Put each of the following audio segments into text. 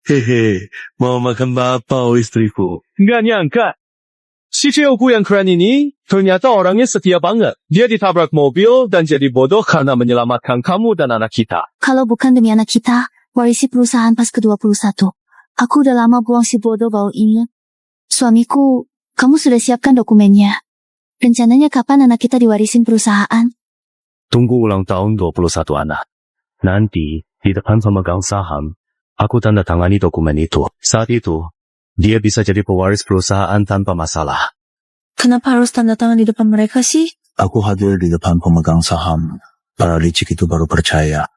Hehe, mau makan bakpao istriku. Nggak nyangka. Si cewekku yang keren ini, ternyata orangnya setia banget. Dia ditabrak mobil dan jadi bodoh karena menyelamatkan kamu dan anak kita. Kalau bukan demi anak kita, warisi perusahaan pas ke-21. Aku udah lama buang si bodoh bau ini. Suamiku, kamu sudah siapkan dokumennya. Rencananya kapan anak kita diwarisin perusahaan? Tunggu ulang tahun 21 anak. Nanti, di depan pemegang saham, aku tanda tangani dokumen itu. Saat itu, dia bisa jadi pewaris perusahaan tanpa masalah. Kenapa harus tanda tangan di depan mereka sih? Aku hadir di depan pemegang saham. Para licik itu baru percaya.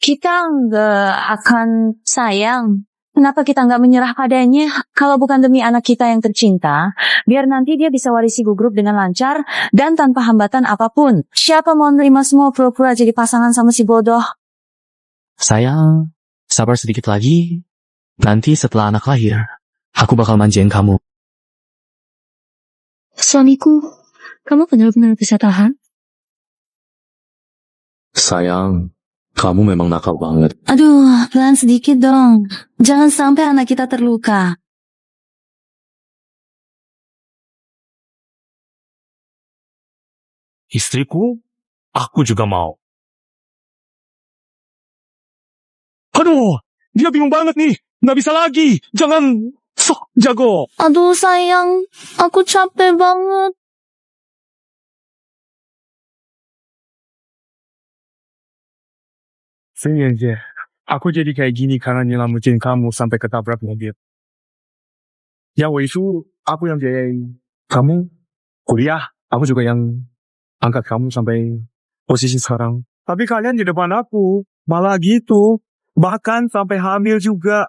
Kita nggak akan sayang. Kenapa kita nggak menyerah padanya? Kalau bukan demi anak kita yang tercinta, biar nanti dia bisa warisi grup dengan lancar dan tanpa hambatan apapun. Siapa mau nerima semua pura-pura jadi pasangan sama si bodoh? Sayang, sabar sedikit lagi. Nanti setelah anak lahir, aku bakal manjain kamu. Suamiku, kamu benar-benar bisa tahan? Sayang, kamu memang nakal banget. Aduh, pelan sedikit dong. Jangan sampai anak kita terluka. Istriku, aku juga mau. Aduh, dia bingung banget nih. Nggak bisa lagi. Jangan sok jago. Aduh sayang, aku capek banget. Sini aja. Aku jadi kayak gini karena nyelamatin kamu sampai ketabrak mobil. Yang Weisu, aku yang biayain kamu kuliah. Aku juga yang angkat kamu sampai posisi sekarang. Tapi kalian di depan aku malah gitu. Bahkan sampai hamil juga.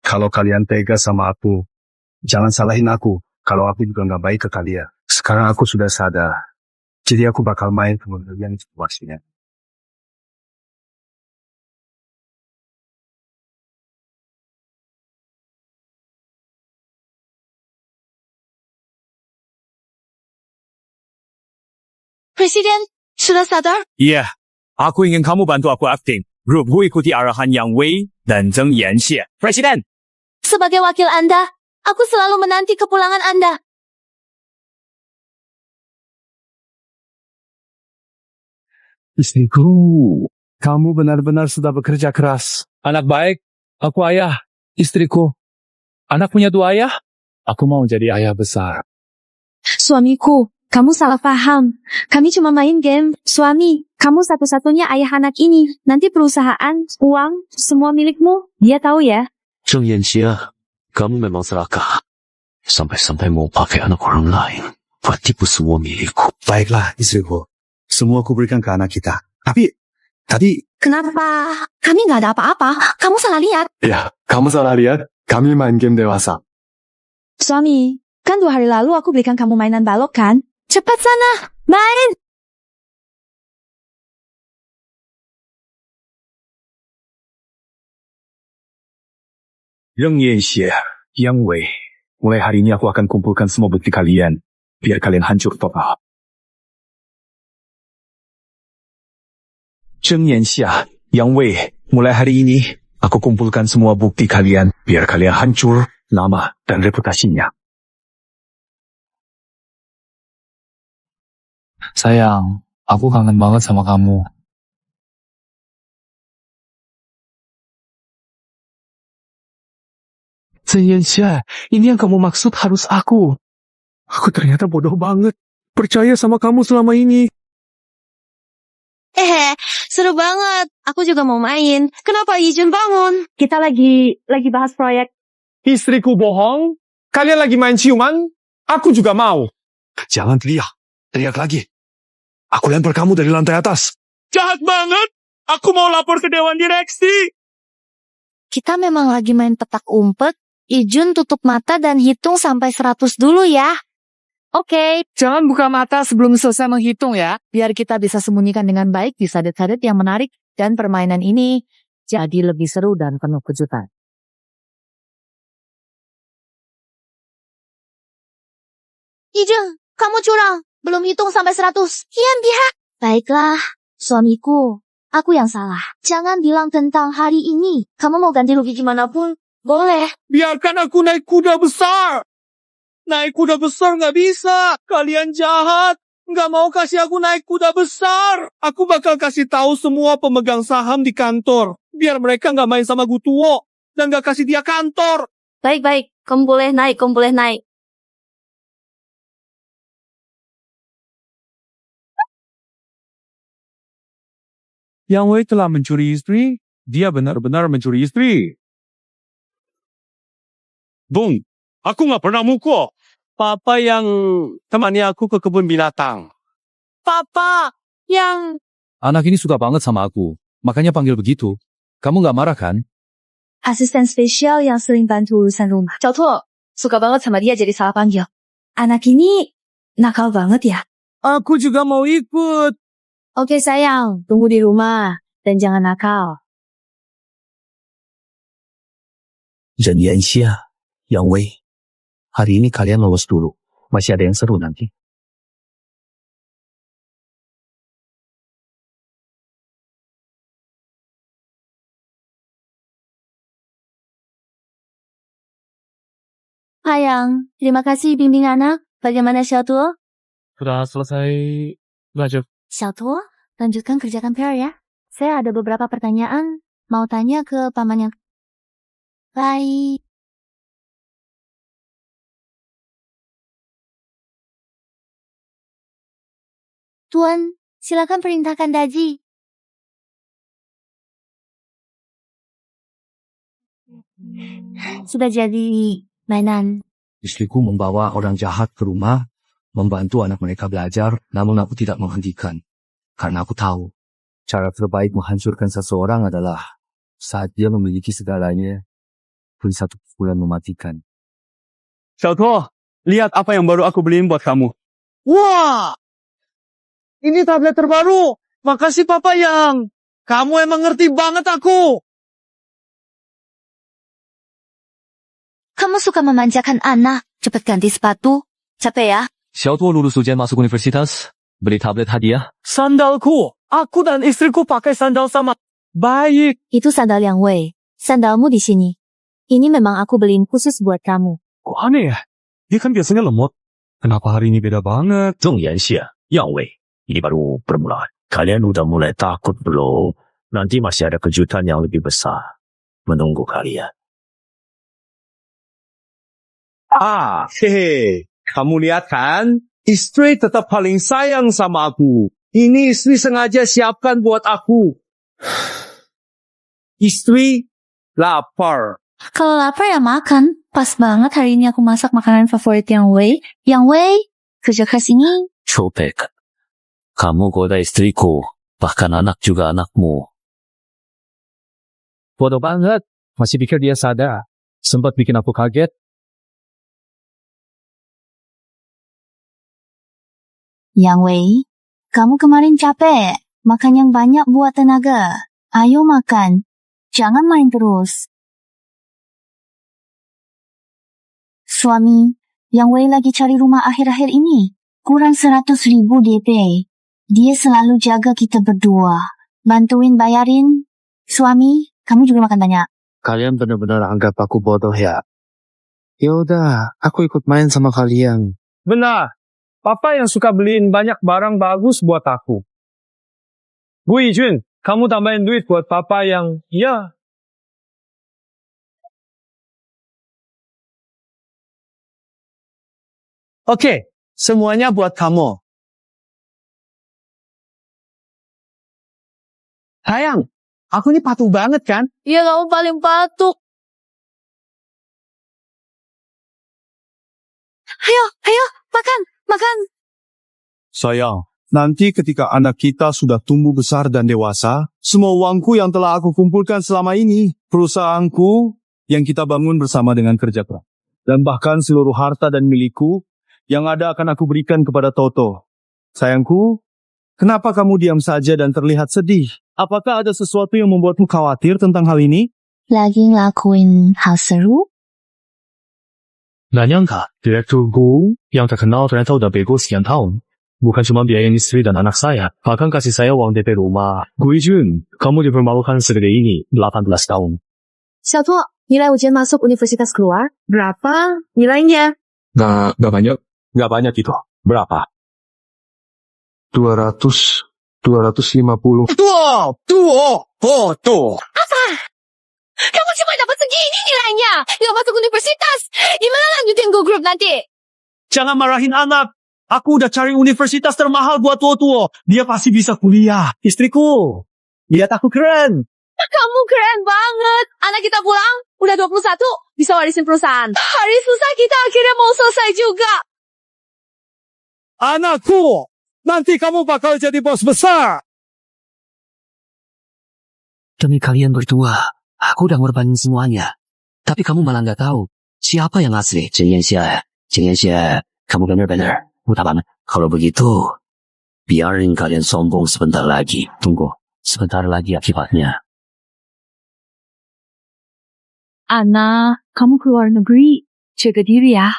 Kalau kalian tega sama aku, jangan salahin aku. Kalau aku juga nggak baik ke kalian. Sekarang aku sudah sadar. Jadi aku bakal main ke kalian situasinya. Presiden, sudah sadar? Iya, aku ingin kamu bantu aku acting. Grupku ikuti arahan Yang Wei dan Zheng Yanxie. Presiden! Sebagai wakil Anda, aku selalu menanti kepulangan Anda. Istriku, kamu benar-benar sudah bekerja keras. Anak baik, aku ayah. Istriku, anak punya 2 ayah. Aku mau jadi ayah besar. Suamiku, kamu salah paham. Kami cuma main game. Suami, kamu satu-satunya ayah anak ini. Nanti perusahaan, uang, semua milikmu. Dia tahu ya. Zheng Yanxie, kamu memang serakah. Sampai-sampai mau pakai anak orang lain. Buat tipu semua milikku. Baiklah, istriku. Semua aku berikan ke anak kita. Tapi, Kenapa? Kami nggak ada apa-apa. Kamu salah lihat. Ya, kamu salah lihat. Kami main game dewasa. Suami, kan 2 hari lalu aku belikan kamu mainan balok kan? Cepat sana, main! Zheng Yanxie, Yang Wei, mulai hari ini aku akan kumpulkan semua bukti kalian. Biar kalian hancur total. Zheng Yanxie, Yang Wei, mulai hari ini aku kumpulkan semua bukti kalian. Biar kalian hancur nama dan reputasinya. Sayang, aku kangen banget sama kamu. Zheng Yanxie, ini yang kamu maksud harus aku. Aku ternyata bodoh banget. Percaya sama kamu selama ini. Seru banget. Aku juga mau main. Kenapa Yijun bangun? Kita lagi bahas proyek. Istriku bohong. Kalian lagi main ciuman. Aku juga mau. Jangan teriak. Teriak lagi. Aku lempar kamu dari lantai atas. Jahat banget. Aku mau lapor ke Dewan Direksi. Kita memang lagi main petak umpet. Ijun tutup mata dan hitung sampai 100 dulu ya. Oke. Jangan buka mata sebelum selesai menghitung ya, biar kita bisa sembunyikan dengan baik di sadet-sadet yang menarik dan permainan ini jadi lebih seru dan penuh kejutan. Ijun, kamu curang. Belum hitung sampai 100. Kian pihak. Baiklah, suamiku. Aku yang salah. Jangan bilang tentang hari ini. Kamu mau ganti rugi gimana pun, boleh. Biarkan aku naik kuda besar. Naik kuda besar nggak bisa. Kalian jahat. Nggak mau kasih aku naik kuda besar. Aku bakal kasih tahu semua pemegang saham di kantor. Biar mereka nggak main sama Gutuo. Dan nggak kasih dia kantor. Baik-baik, kamu boleh naik. Yang Wei telah mencuri istri. Dia benar-benar mencuri istri. Bung, aku nggak pernah mukul. Papa yang temani aku ke kebun binatang. Papa yang... Anak ini suka banget sama aku. Makanya panggil begitu. Kamu nggak marah kan? Asisten spesial yang sering bantu urusan rumah. Jautuo, suka banget sama dia jadi salah panggil. Anak ini nakal banget ya. Aku juga mau ikut. Oke sayang, tunggu di rumah. Dan jangan nakal. Zhen Yanxia, Yang Wei, hari ini kalian lolos dulu. Masih ada yang seru nanti. Sayang, terima kasih bimbing anak. Bagaimana Xiaotuo? Sudah selesai belajar. Xiaotuo, lanjutkan kerjakan PR ya. Saya ada beberapa pertanyaan. Mau tanya ke paman yang... Baik. Tuan, silakan perintahkan Daji. Sudah jadi mainan. Istriku membawa orang jahat ke rumah, membantu anak mereka belajar, namun aku tidak menghentikan. Karena aku tahu, cara terbaik menghancurkan seseorang adalah saat dia memiliki segalanya, pun satu pukulan mematikan. Xiaotuo, lihat apa yang baru aku beliin buat kamu. Wah! Ini tablet terbaru. Makasih Papa Yang. Kamu emang ngerti banget aku. Kamu suka memanjakan anak. Cepat ganti sepatu. Capek ya? Xiaotuo lulus ujian masuk universitas. Beli tablet hadiah. Sandalku. Aku dan istriku pakai sandal sama. Baik. Itu sandal Yang Wei. Sandalmu di sini. Ini memang aku beliin khusus buat kamu. Kok aneh ya? Dia kan biasanya lemot. Kenapa hari ini beda banget? Zheng Yanxia, Yang Wei, ini baru permulaan. Kalian udah mulai takut belum? Nanti masih ada kejutan yang lebih besar menunggu kalian. Hehe. Kamu lihat kan? Istri tetap paling sayang sama aku. Ini istri sengaja siapkan buat aku. Istri lapar. Kalau lapar ya makan. Pas banget hari ini aku masak makanan favorit Yang Wei. Yang Wei, kerja keras ini. Copek. Kamu goda istriku, bahkan anak juga anakmu. Bodoh banget. Masih pikir dia sadar. Sempat bikin aku kaget. Yang Wei, kamu kemarin capek. Makan yang banyak buat tenaga. Ayo makan. Jangan main terus. Suami, Yang Wei lagi cari rumah akhir-akhir ini. Kurang 100.000 DP. Dia selalu jaga kita berdua. Bantuin bayarin. Suami, kamu juga makan banyak. Kalian benar-benar anggap aku bodoh ya? Yaudah, aku ikut main sama kalian. Benar. Papa yang suka beliin banyak barang bagus buat aku. Bu Yijun, kamu tambahin duit buat Papa yang... Ya. Oke, semuanya buat kamu. Sayang, aku ini patuh banget kan? Iya, kamu paling patuh. Ayo, makan. Sayang, nanti ketika anak kita sudah tumbuh besar dan dewasa, semua uangku yang telah aku kumpulkan selama ini, perusahaanku yang kita bangun bersama dengan kerja keras, dan bahkan seluruh harta dan milikku yang ada akan aku berikan kepada Toto. Sayangku, kenapa kamu diam saja dan terlihat sedih? Apakah ada sesuatu yang membuatmu khawatir tentang hal ini? Lagi ngelakuin hal seru? Nggak nyangka, Direktur Gu yang terkenal ternyata udah bego sekian tahun. Bukan cuma biayain istri dan anak saya, bahkan kasih saya uang DP rumah. Gu Yijun, kamu dipermalukan segede ini, 18 tahun. 小拓，你来我间 masuk Universitas keluar? Berapa nilainya? Nggak banyak. Nggak banyak itu. Berapa? 250. Tuh. Kamu cuma dapat segini nilainya. Nggak masuk universitas. Gimana lanjutin go group nanti? Jangan marahin anak. Aku udah cari universitas termahal buat tua-tua. Dia pasti bisa kuliah. Istriku, lihat aku keren. Kamu keren banget. Anak kita pulang, udah 21, bisa warisin perusahaan. Hari susah kita akhirnya mau selesai juga. Anakku, nanti kamu bakal jadi bos besar. Demi kalian berdua, aku udah ngorbanin semuanya. Tapi kamu malah nggak tahu siapa yang asli. Chen Yanxia, kamu benar-benar mudah banget. Kalau begitu, biarin kalian sombong sebentar lagi. Tunggu, sebentar lagi akibatnya. Ana, kamu keluar negeri, jaga diri ya.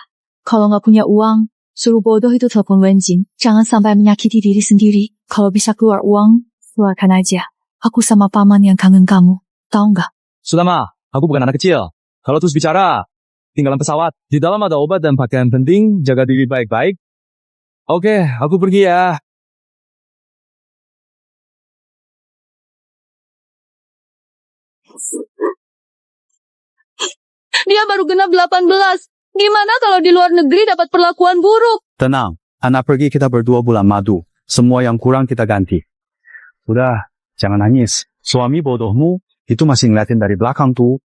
Kalau nggak punya uang, suruh bodoh itu telepon Wenjin. Jangan sampai menyakiti diri sendiri. Kalau bisa keluar uang, keluarkan aja. Aku sama paman yang kangen kamu. Tahu nggak? Sudah ma, aku bukan anak kecil. Kalau terus bicara, tinggalan pesawat. Di dalam ada obat dan pakaian penting, jaga diri baik-baik. Oke, aku pergi ya. Dia baru genap 18. Gimana kalau di luar negeri dapat perlakuan buruk? Tenang, anak pergi kita berdua bulan madu. Semua yang kurang kita ganti. Sudah, jangan nangis. Suami bodohmu itu masih ngeliatin dari belakang tuh.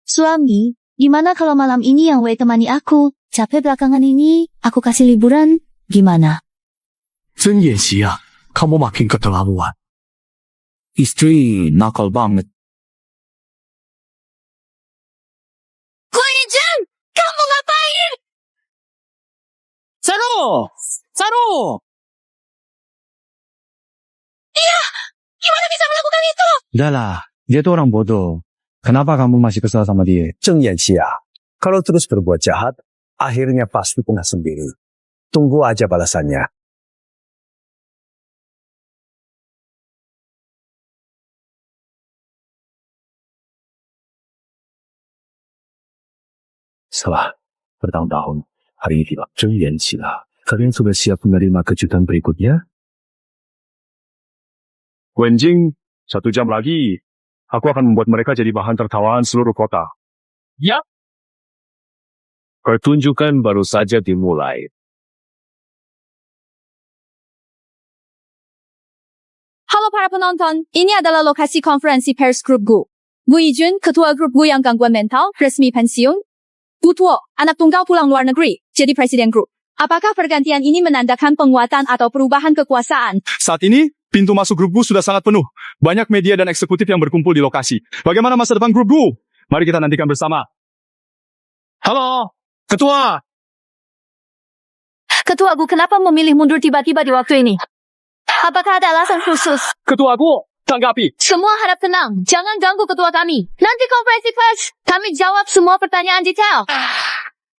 Suami, gimana kalau malam ini yang Wei temani aku? Capek belakangan ini, aku kasih liburan. Gimana? 真演习啊, kamu makin keterlaluan. Istri nakal banget. Guijun, kamu ngapain? Saro! Iya, gimana bisa melakukan itu? Udahlah, dia tuh orang bodoh. Kenapa kamu masih kesal sama dia? Zheng Yanxia, kalau terus berbuat jahat, akhirnya pasti kena sendiri. Tunggu aja balasannya. Setelah bertahun-tahun, hari ini tiba Zheng Yanxia. Kalian sudah siap menerima kejutan berikutnya? Wenjing, 1 jam lagi, aku akan membuat mereka jadi bahan tertawaan seluruh kota. Ya. Pertunjukan baru saja dimulai. Halo para penonton, ini adalah lokasi konferensi pers grup Gu. Gu Yijun, ketua grup Gu yang gangguan mental, resmi pensiun. Gu Tuo, anak tunggal pulang luar negeri, jadi presiden grup. Apakah pergantian ini menandakan penguatan atau perubahan kekuasaan? Saat ini, pintu masuk grup Gu sudah sangat penuh. Banyak media dan eksekutif yang berkumpul di lokasi. Bagaimana masa depan grup Gu? Mari kita nantikan bersama. Halo, Ketua. Ketua Gu, kenapa memilih mundur tiba-tiba di waktu ini? Apakah ada alasan khusus? Ketua Gu, tanggapi. Semua harap tenang. Jangan ganggu ketua kami. Nanti konferensi pers, kami jawab semua pertanyaan detail.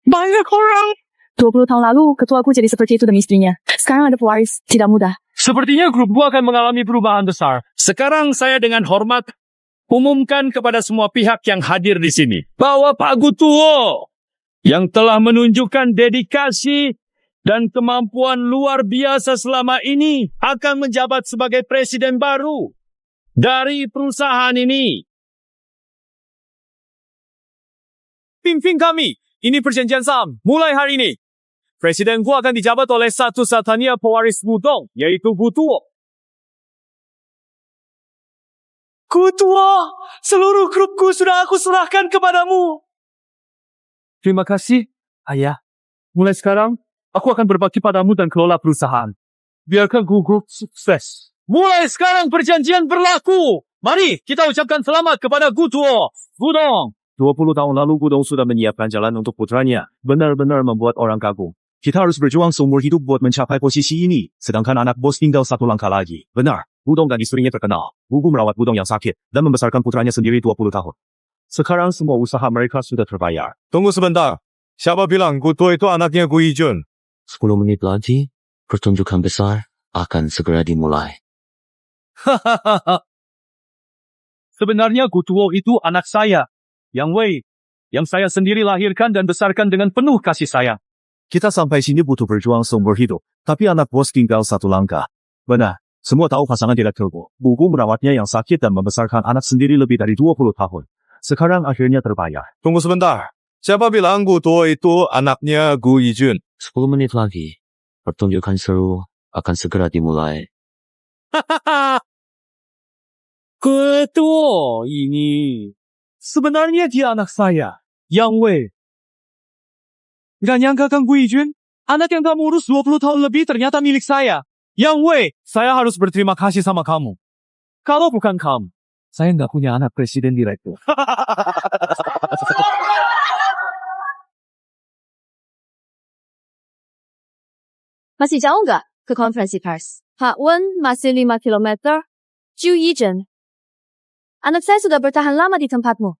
Banyak orang. 20 tahun lalu, ketua Gu jadi seperti itu demi istrinya. Sekarang ada pewaris, tidak mudah. Sepertinya grup Gu akan mengalami perubahan besar. Sekarang saya dengan hormat umumkan kepada semua pihak yang hadir di sini bahwa Pak Gu Tuo yang telah menunjukkan dedikasi dan kemampuan luar biasa selama ini akan menjabat sebagai presiden baru dari perusahaan ini. Pimpin kami. Ini perjanjian saham. Mulai hari ini. Presiden Gu akan dijabat oleh satu-satunya pewaris Wudong, yaitu Gu Tuo. Gu Tuo, seluruh grupku sudah aku serahkan kepadamu. Terima kasih, Ayah. Mulai sekarang, aku akan berbakti padamu dan kelola perusahaan. Biarkan Gu Group sukses. Mulai sekarang perjanjian berlaku. Mari kita ucapkan selamat kepada Gu Tuo. Gudong. 20 tahun lalu Gudong sudah menyiapkan jalan untuk putranya. Benar-benar membuat orang kagum. Kita harus berjuang seumur hidup buat mencapai posisi ini. Sedangkan anak bos tinggal 1 langkah lagi. Benar, Gudong dan istrinya terkenal. Gugu merawat Gudong yang sakit dan membesarkan putranya sendiri 20 tahun. Sekarang semua usaha mereka sudah terbayar. Tunggu sebentar. Siapa bilang Gu Tuo itu anaknya Gu Yijun? 10 menit lagi, Pertunjukan besar akan segera dimulai. Hahaha. Sebenarnya Gutuo itu anak saya, Yang Wei, yang saya sendiri lahirkan dan besarkan dengan penuh kasih sayang. Kita sampai sini butuh berjuang seumur hidup, tapi anak bos tinggal satu langkah. Benar, semua tahu pasangan direkturku. Buku merawatnya yang sakit dan membesarkan anak sendiri lebih dari 20 tahun. Sekarang akhirnya terbayar. Tunggu sebentar. Siapa bilang Gutuo itu anaknya Gu Yijun? 10 menit lagi, pertunjukan seru akan segera dimulai. Hahaha. Gutuo ini. Sebenarnya dia anak saya, Yang Wei. Gak nyangka Kang Gu Yijun, anak yang kamu urus 20 tahun lebih ternyata milik saya. Yang Wei, saya harus berterima kasih sama kamu. Kalau bukan kamu, saya nggak punya anak presiden direktur. Masih jauh nggak ke konferensi pers? Pak Wen masih 5 kilometer. Ju Yijun, anak saya sudah bertahan lama di tempatmu.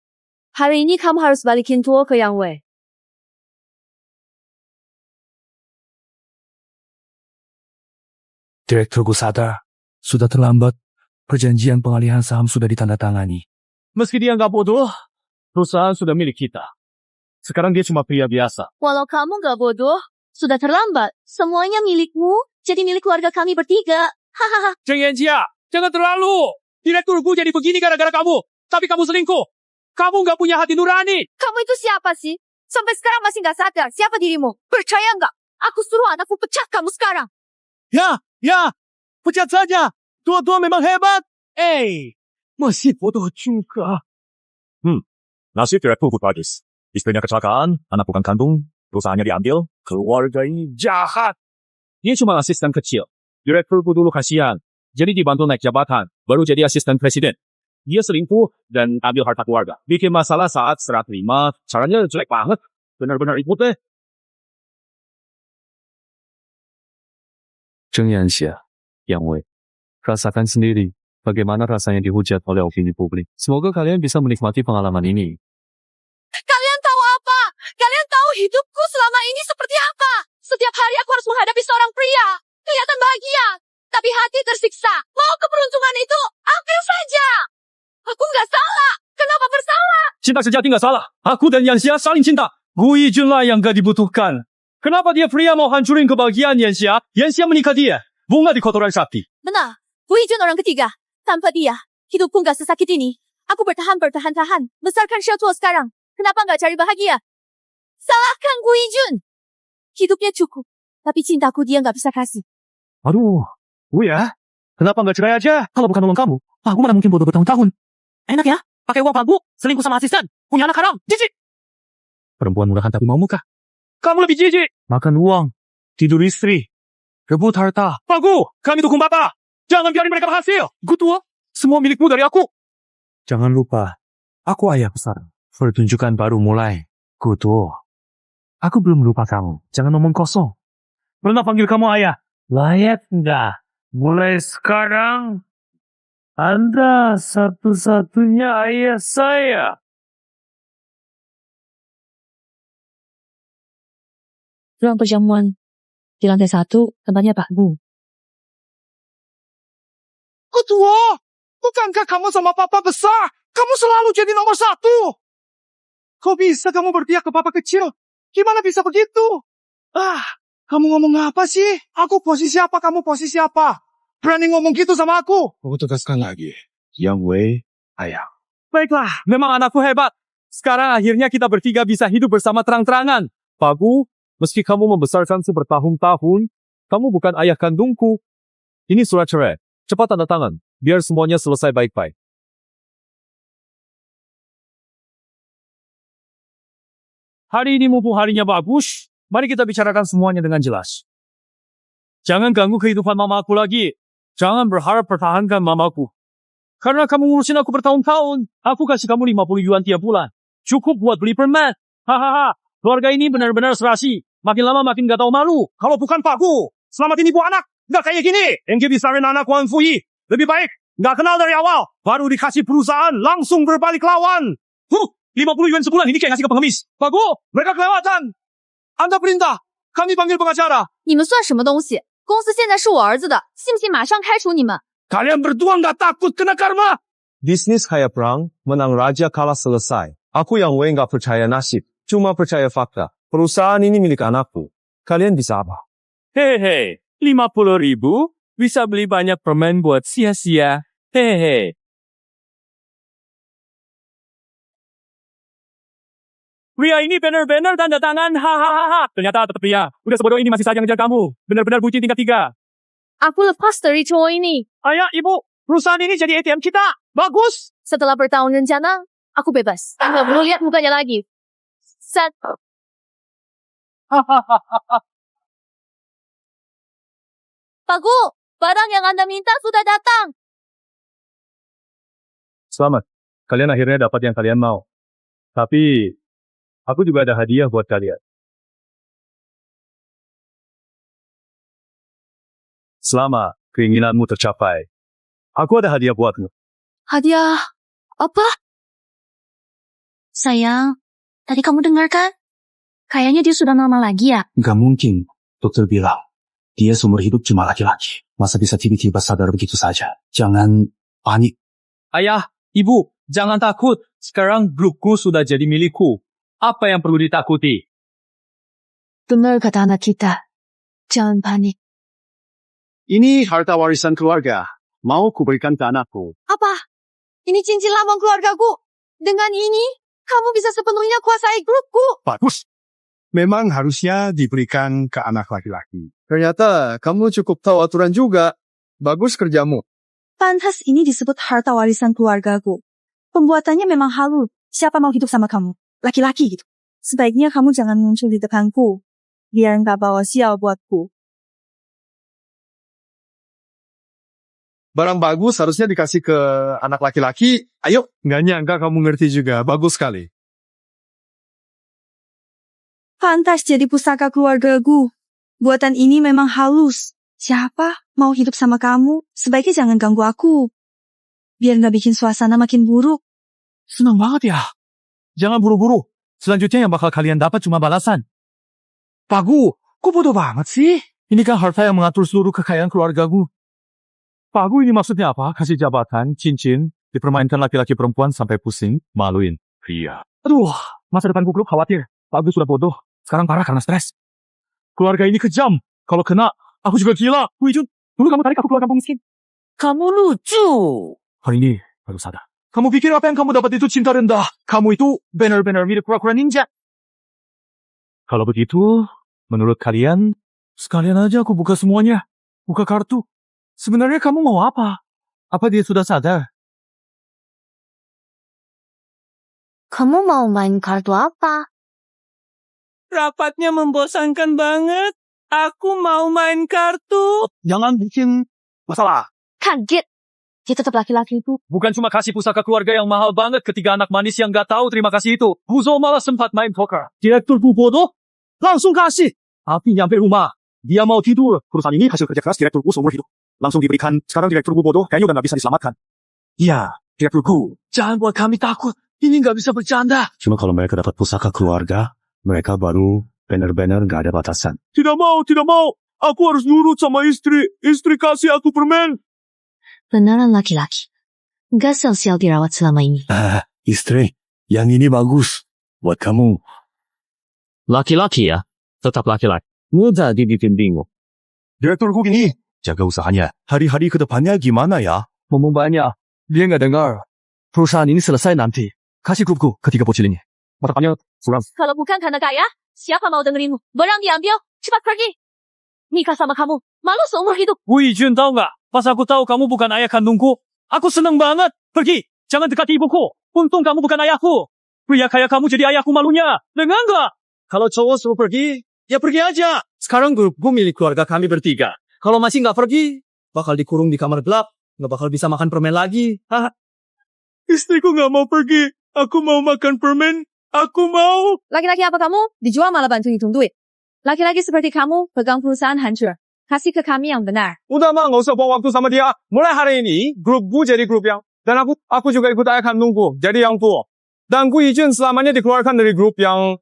Hari ini kamu harus balikin tuo ke Yang Wei. Direkturku sadar, sudah terlambat. Perjanjian pengalihan saham sudah ditandatangani. Meski dia nggak bodoh, perusahaan sudah milik kita. Sekarang dia cuma pria biasa. Walau kamu nggak bodoh, sudah terlambat. Semuanya milikmu, jadi milik keluarga kami bertiga. Hahaha. Zheng Yanjia, jangan terlalu. Direkturku jadi begini gara-gara kamu. Tapi kamu selingkuh. Kamu nggak punya hati nurani. Kamu itu siapa sih? Sampai sekarang masih nggak sadar siapa dirimu. Percaya nggak? Aku suruh anakku pecat kamu sekarang. Ya, pecat saja. Tua-tua memang hebat. Masih bodoh juga. Nasib direkturku tragis. Istrinya kecelakaan, anak bukan kandung, perusahaannya diambil. Keluarga ini jahat. Dia cuma asisten kecil. Direkturku dulu kasihan. Jadi dibantu naik jabatan. Baru jadi asisten presiden. Dia selingkuh dan ambil harta keluarga. Bikin masalah saat serah terima. Caranya jelek banget. Benar-benar ribut deh. Zheng Yanxia, Yang Wei, rasakan sendiri bagaimana rasanya dihujat oleh opini publik. Semoga kalian bisa menikmati pengalaman ini. Kalian tahu apa? Kalian tahu hidupku selama ini seperti apa? Setiap hari aku harus menghadapi seorang pria. Kelihatan bahagia, tapi hati tersiksa. Mau keberuntungan itu, ambil saja. Aku nggak salah. Kenapa bersalah? Cinta sejati nggak salah. Aku dan Yanxia saling cinta. Gu Yijun lah yang gak dibutuhkan. Kenapa dia pria mau hancurin kebahagiaan Yanxia? Yanxia menikah dia. Bunga di kotoran sapi. Benar. Gu Yijun orang ketiga. Tanpa dia, hidupku nggak sesakit ini. Aku bertahan. Besarkan Xiaotuo sekarang. Kenapa nggak cari bahagia? Salahkan Gu Yijun. Hidupnya cukup. Tapi cintaku dia nggak bisa kasih. Aduh, ya. Kenapa nggak cerai aja? Kalau bukan uang kamu, aku mana mungkin bodoh bertahun-tahun. Enak ya, pakai uang Pak, selingkuh sama asisten, punya anak haram, jijik. Perempuan murahan tapi mau muka. Kamu lebih jijik. Makan uang, tidur istri, rebut harta. Pak Gu, kami dukung Bapak. Jangan biarin mereka berhasil. Gutuo, semua milikmu dari aku. Jangan lupa, aku ayah besar. Pertunjukan baru mulai. Gutuo, aku belum lupa kamu. Jangan ngomong kosong. Pernah panggil kamu ayah? Layak enggak? Mulai sekarang, Anda satu-satunya ayah saya. Ruang perjamuan di lantai 1, tempatnya Pak Bu. Ketua, bukankah kamu sama papa besar? Kamu selalu jadi nomor 1. Kok bisa kamu berpihak ke papa kecil? Gimana bisa begitu? Kamu ngomong apa sih? Aku posisi apa, kamu posisi apa? Berani ngomong gitu sama aku? Aku tegaskan lagi. Yang Wei, ayah. Baiklah, memang anakku hebat. Sekarang akhirnya kita bertiga bisa hidup bersama terang-terangan. Pak Gu, meski kamu membesarkanku bertahun-tahun, kamu bukan ayah kandungku. Ini surat cerai. Cepat tanda tangan, biar semuanya selesai baik-baik. Hari ini mumpung harinya bagus, mari kita bicarakan semuanya dengan jelas. Jangan ganggu kehidupan mamaku lagi. Jangan berharap pertahankan mamaku. Karena kamu ngurusin aku bertahun-tahun, aku kasih kamu 50 yuan tiap bulan. Cukup buat beli permen. Hahaha, keluarga ini benar-benar serasi. Makin lama makin gak tahu malu. Kalau bukan Pak Gu, selamat ini bu anak. Gak kayak gini. Yang bisarin anak Wan Fuyi. Lebih baik, gak kenal dari awal. Baru dikasih perusahaan, langsung berbalik lawan. 50 yuan sebulan ini kayak ngasih ke pengemis. Pak Gu, mereka kelewatan. Anda perintah, kami panggil pengacara. 你们算什么东西？公司现在是我儿子的，信不信马上开除你们？ Kalian berdua nggak takut kena karma? Bisnis kayak perang, menang raja kalah selesai. Aku yang nggak percaya nasib, cuma percaya fakta. Perusahaan ini milik anakku. Kalian bisa apa? Hehehe, 50.000 bisa beli banyak permen buat sia-sia. Hehehe. Pria ini benar-benar tanda tangan, hahaha. Ternyata tetap pria. Udah sebodoh ini masih saja ngejar kamu. Benar-benar bucin tingkat 3. Aku lepas dari cowok ini. Ayah, ibu, perusahaan ini jadi ATM kita. Bagus. Setelah bertahun rencana, aku bebas. Nggak perlu lihat mukanya lagi. Set. Pak Gu, barang yang Anda minta sudah datang. Selamat. Kalian akhirnya dapat yang kalian mau. Tapi, aku juga ada hadiah buat kalian. Selama keinginanmu tercapai, aku ada hadiah buatmu. Hadiah apa? Sayang, tadi kamu dengar kan? Kayaknya dia sudah normal lagi ya? Gak mungkin. Dokter bilang, dia seumur hidup cuma laki-laki. Masa bisa tiba-tiba sadar begitu saja? Jangan panik. Ayah, ibu, jangan takut. Sekarang grupku sudah jadi milikku. Apa yang perlu ditakuti? Benar kata anak kita. Jangan panik. Ini harta warisan keluarga. Mau kuberikan ke anakku. Apa? Ini cincin lambang keluargaku. Dengan ini, kamu bisa sepenuhnya kuasai grupku. Bagus. Memang harusnya diberikan ke anak laki-laki. Ternyata kamu cukup tahu aturan juga. Bagus kerjamu. Pantas ini disebut harta warisan keluargaku. Pembuatannya memang halus. Siapa mau hidup sama kamu? Laki-laki gitu. Sebaiknya kamu jangan muncul di depanku. Biar nggak bawa sial buatku. Barang bagus harusnya dikasih ke anak laki-laki. Ayo. Nggak nyangka kamu ngerti juga. Bagus sekali. Pantas jadi pusaka keluargaku. Buatan ini memang halus. Siapa mau hidup sama kamu? Sebaiknya jangan ganggu aku. Biar nggak bikin suasana makin buruk. Senang banget ya. Jangan buru-buru. Selanjutnya yang bakal kalian dapat cuma balasan. Pak Gu, kok bodoh banget sih? Ini kan harta yang mengatur seluruh kekayaan keluargaku. Pak Gu, ini maksudnya apa? Kasih jabatan, cincin, dipermainkan laki-laki perempuan sampai pusing, maluin pria. Aduh, masa depanku grup khawatir. Pak Gu sudah bodoh. Sekarang parah karena stres. Keluarga ini kejam. Kalau kena, aku juga gila. Wu Ijun, dulu kamu tarik aku keluar kampung miskin. Kamu lucu. Hari ini baru sadar. Kamu pikir apa yang kamu dapat itu cinta rendah? Kamu itu benar-benar mirip kura-kura ninja. Kalau begitu, menurut kalian, sekalian aja aku buka semuanya. Buka kartu. Sebenarnya kamu mau apa? Apa dia sudah sadar? Kamu mau main kartu apa? Rapatnya membosankan banget. Aku mau main kartu. Jangan bikin masalah. Kaget. Dia tetap laki-laki itu. Bukan cuma kasih pusaka keluarga yang mahal banget ketika anak manis yang gak tahu terima kasih itu. Buzo malah sempat main poker. Direkturku bodoh, langsung kasih. Tapi nyampe rumah, dia mau tidur. Perusahaan ini hasil kerja keras direkturku seumur hidup. Langsung diberikan, sekarang direkturku bodoh, kayaknya udah gak bisa diselamatkan. Iya, direkturku. Jangan buat kami takut, ini gak bisa bercanda. Cuma kalau mereka dapat pusaka keluarga, mereka baru benar-benar gak ada batasan. Tidak mau, tidak mau. Aku harus nurut sama istri. Istri kasih aku permen. Beneran laki-laki. Gak sel-sel dirawat selama ini. Istri, yang ini bagus. Buat kamu. Laki-laki ya? Tetap laki-laki. Mudah dibikin bingung. Direkturku gini. Jaga usahanya. Hari-hari ke depannya gimana ya? Ngomong banyak. Dia gak dengar. Perusahaan ini selesai nanti. Kasih grupku ketiga bocil ini. Matakannya suram. Kalau bukan karena kaya, siapa mau dengerinmu? Barang diambil, cepat pergi. Nikah sama kamu, malu seumur hidup. Wu Ijun tahu nggak? Pas aku tahu kamu bukan ayah kandungku, aku seneng banget. Pergi, jangan dekati ibuku. Untung kamu bukan ayahku. Pria kayak kamu jadi ayahku malunya. Dengar nggak? Kalau cowok suruh pergi, ya pergi aja. Sekarang grupku milik keluarga kami bertiga. Kalau masih nggak pergi, bakal dikurung di kamar gelap. Nggak bakal bisa makan permen lagi. Istriku nggak mau pergi. Aku mau makan permen. Aku mau. Laki-laki apa kamu? Dijual malah bantu hitung duit. Laki-laki seperti kamu pegang perusahaan hancur. Kasih ke kami yang benar. Udah mah nggak usah buang waktu sama dia. Mulai hari ini, grupku jadi grup yang... Dan aku juga ikut ayah kandungku. Jadi yang tua. Dan Gu Ijun selamanya dikeluarkan dari grup yang...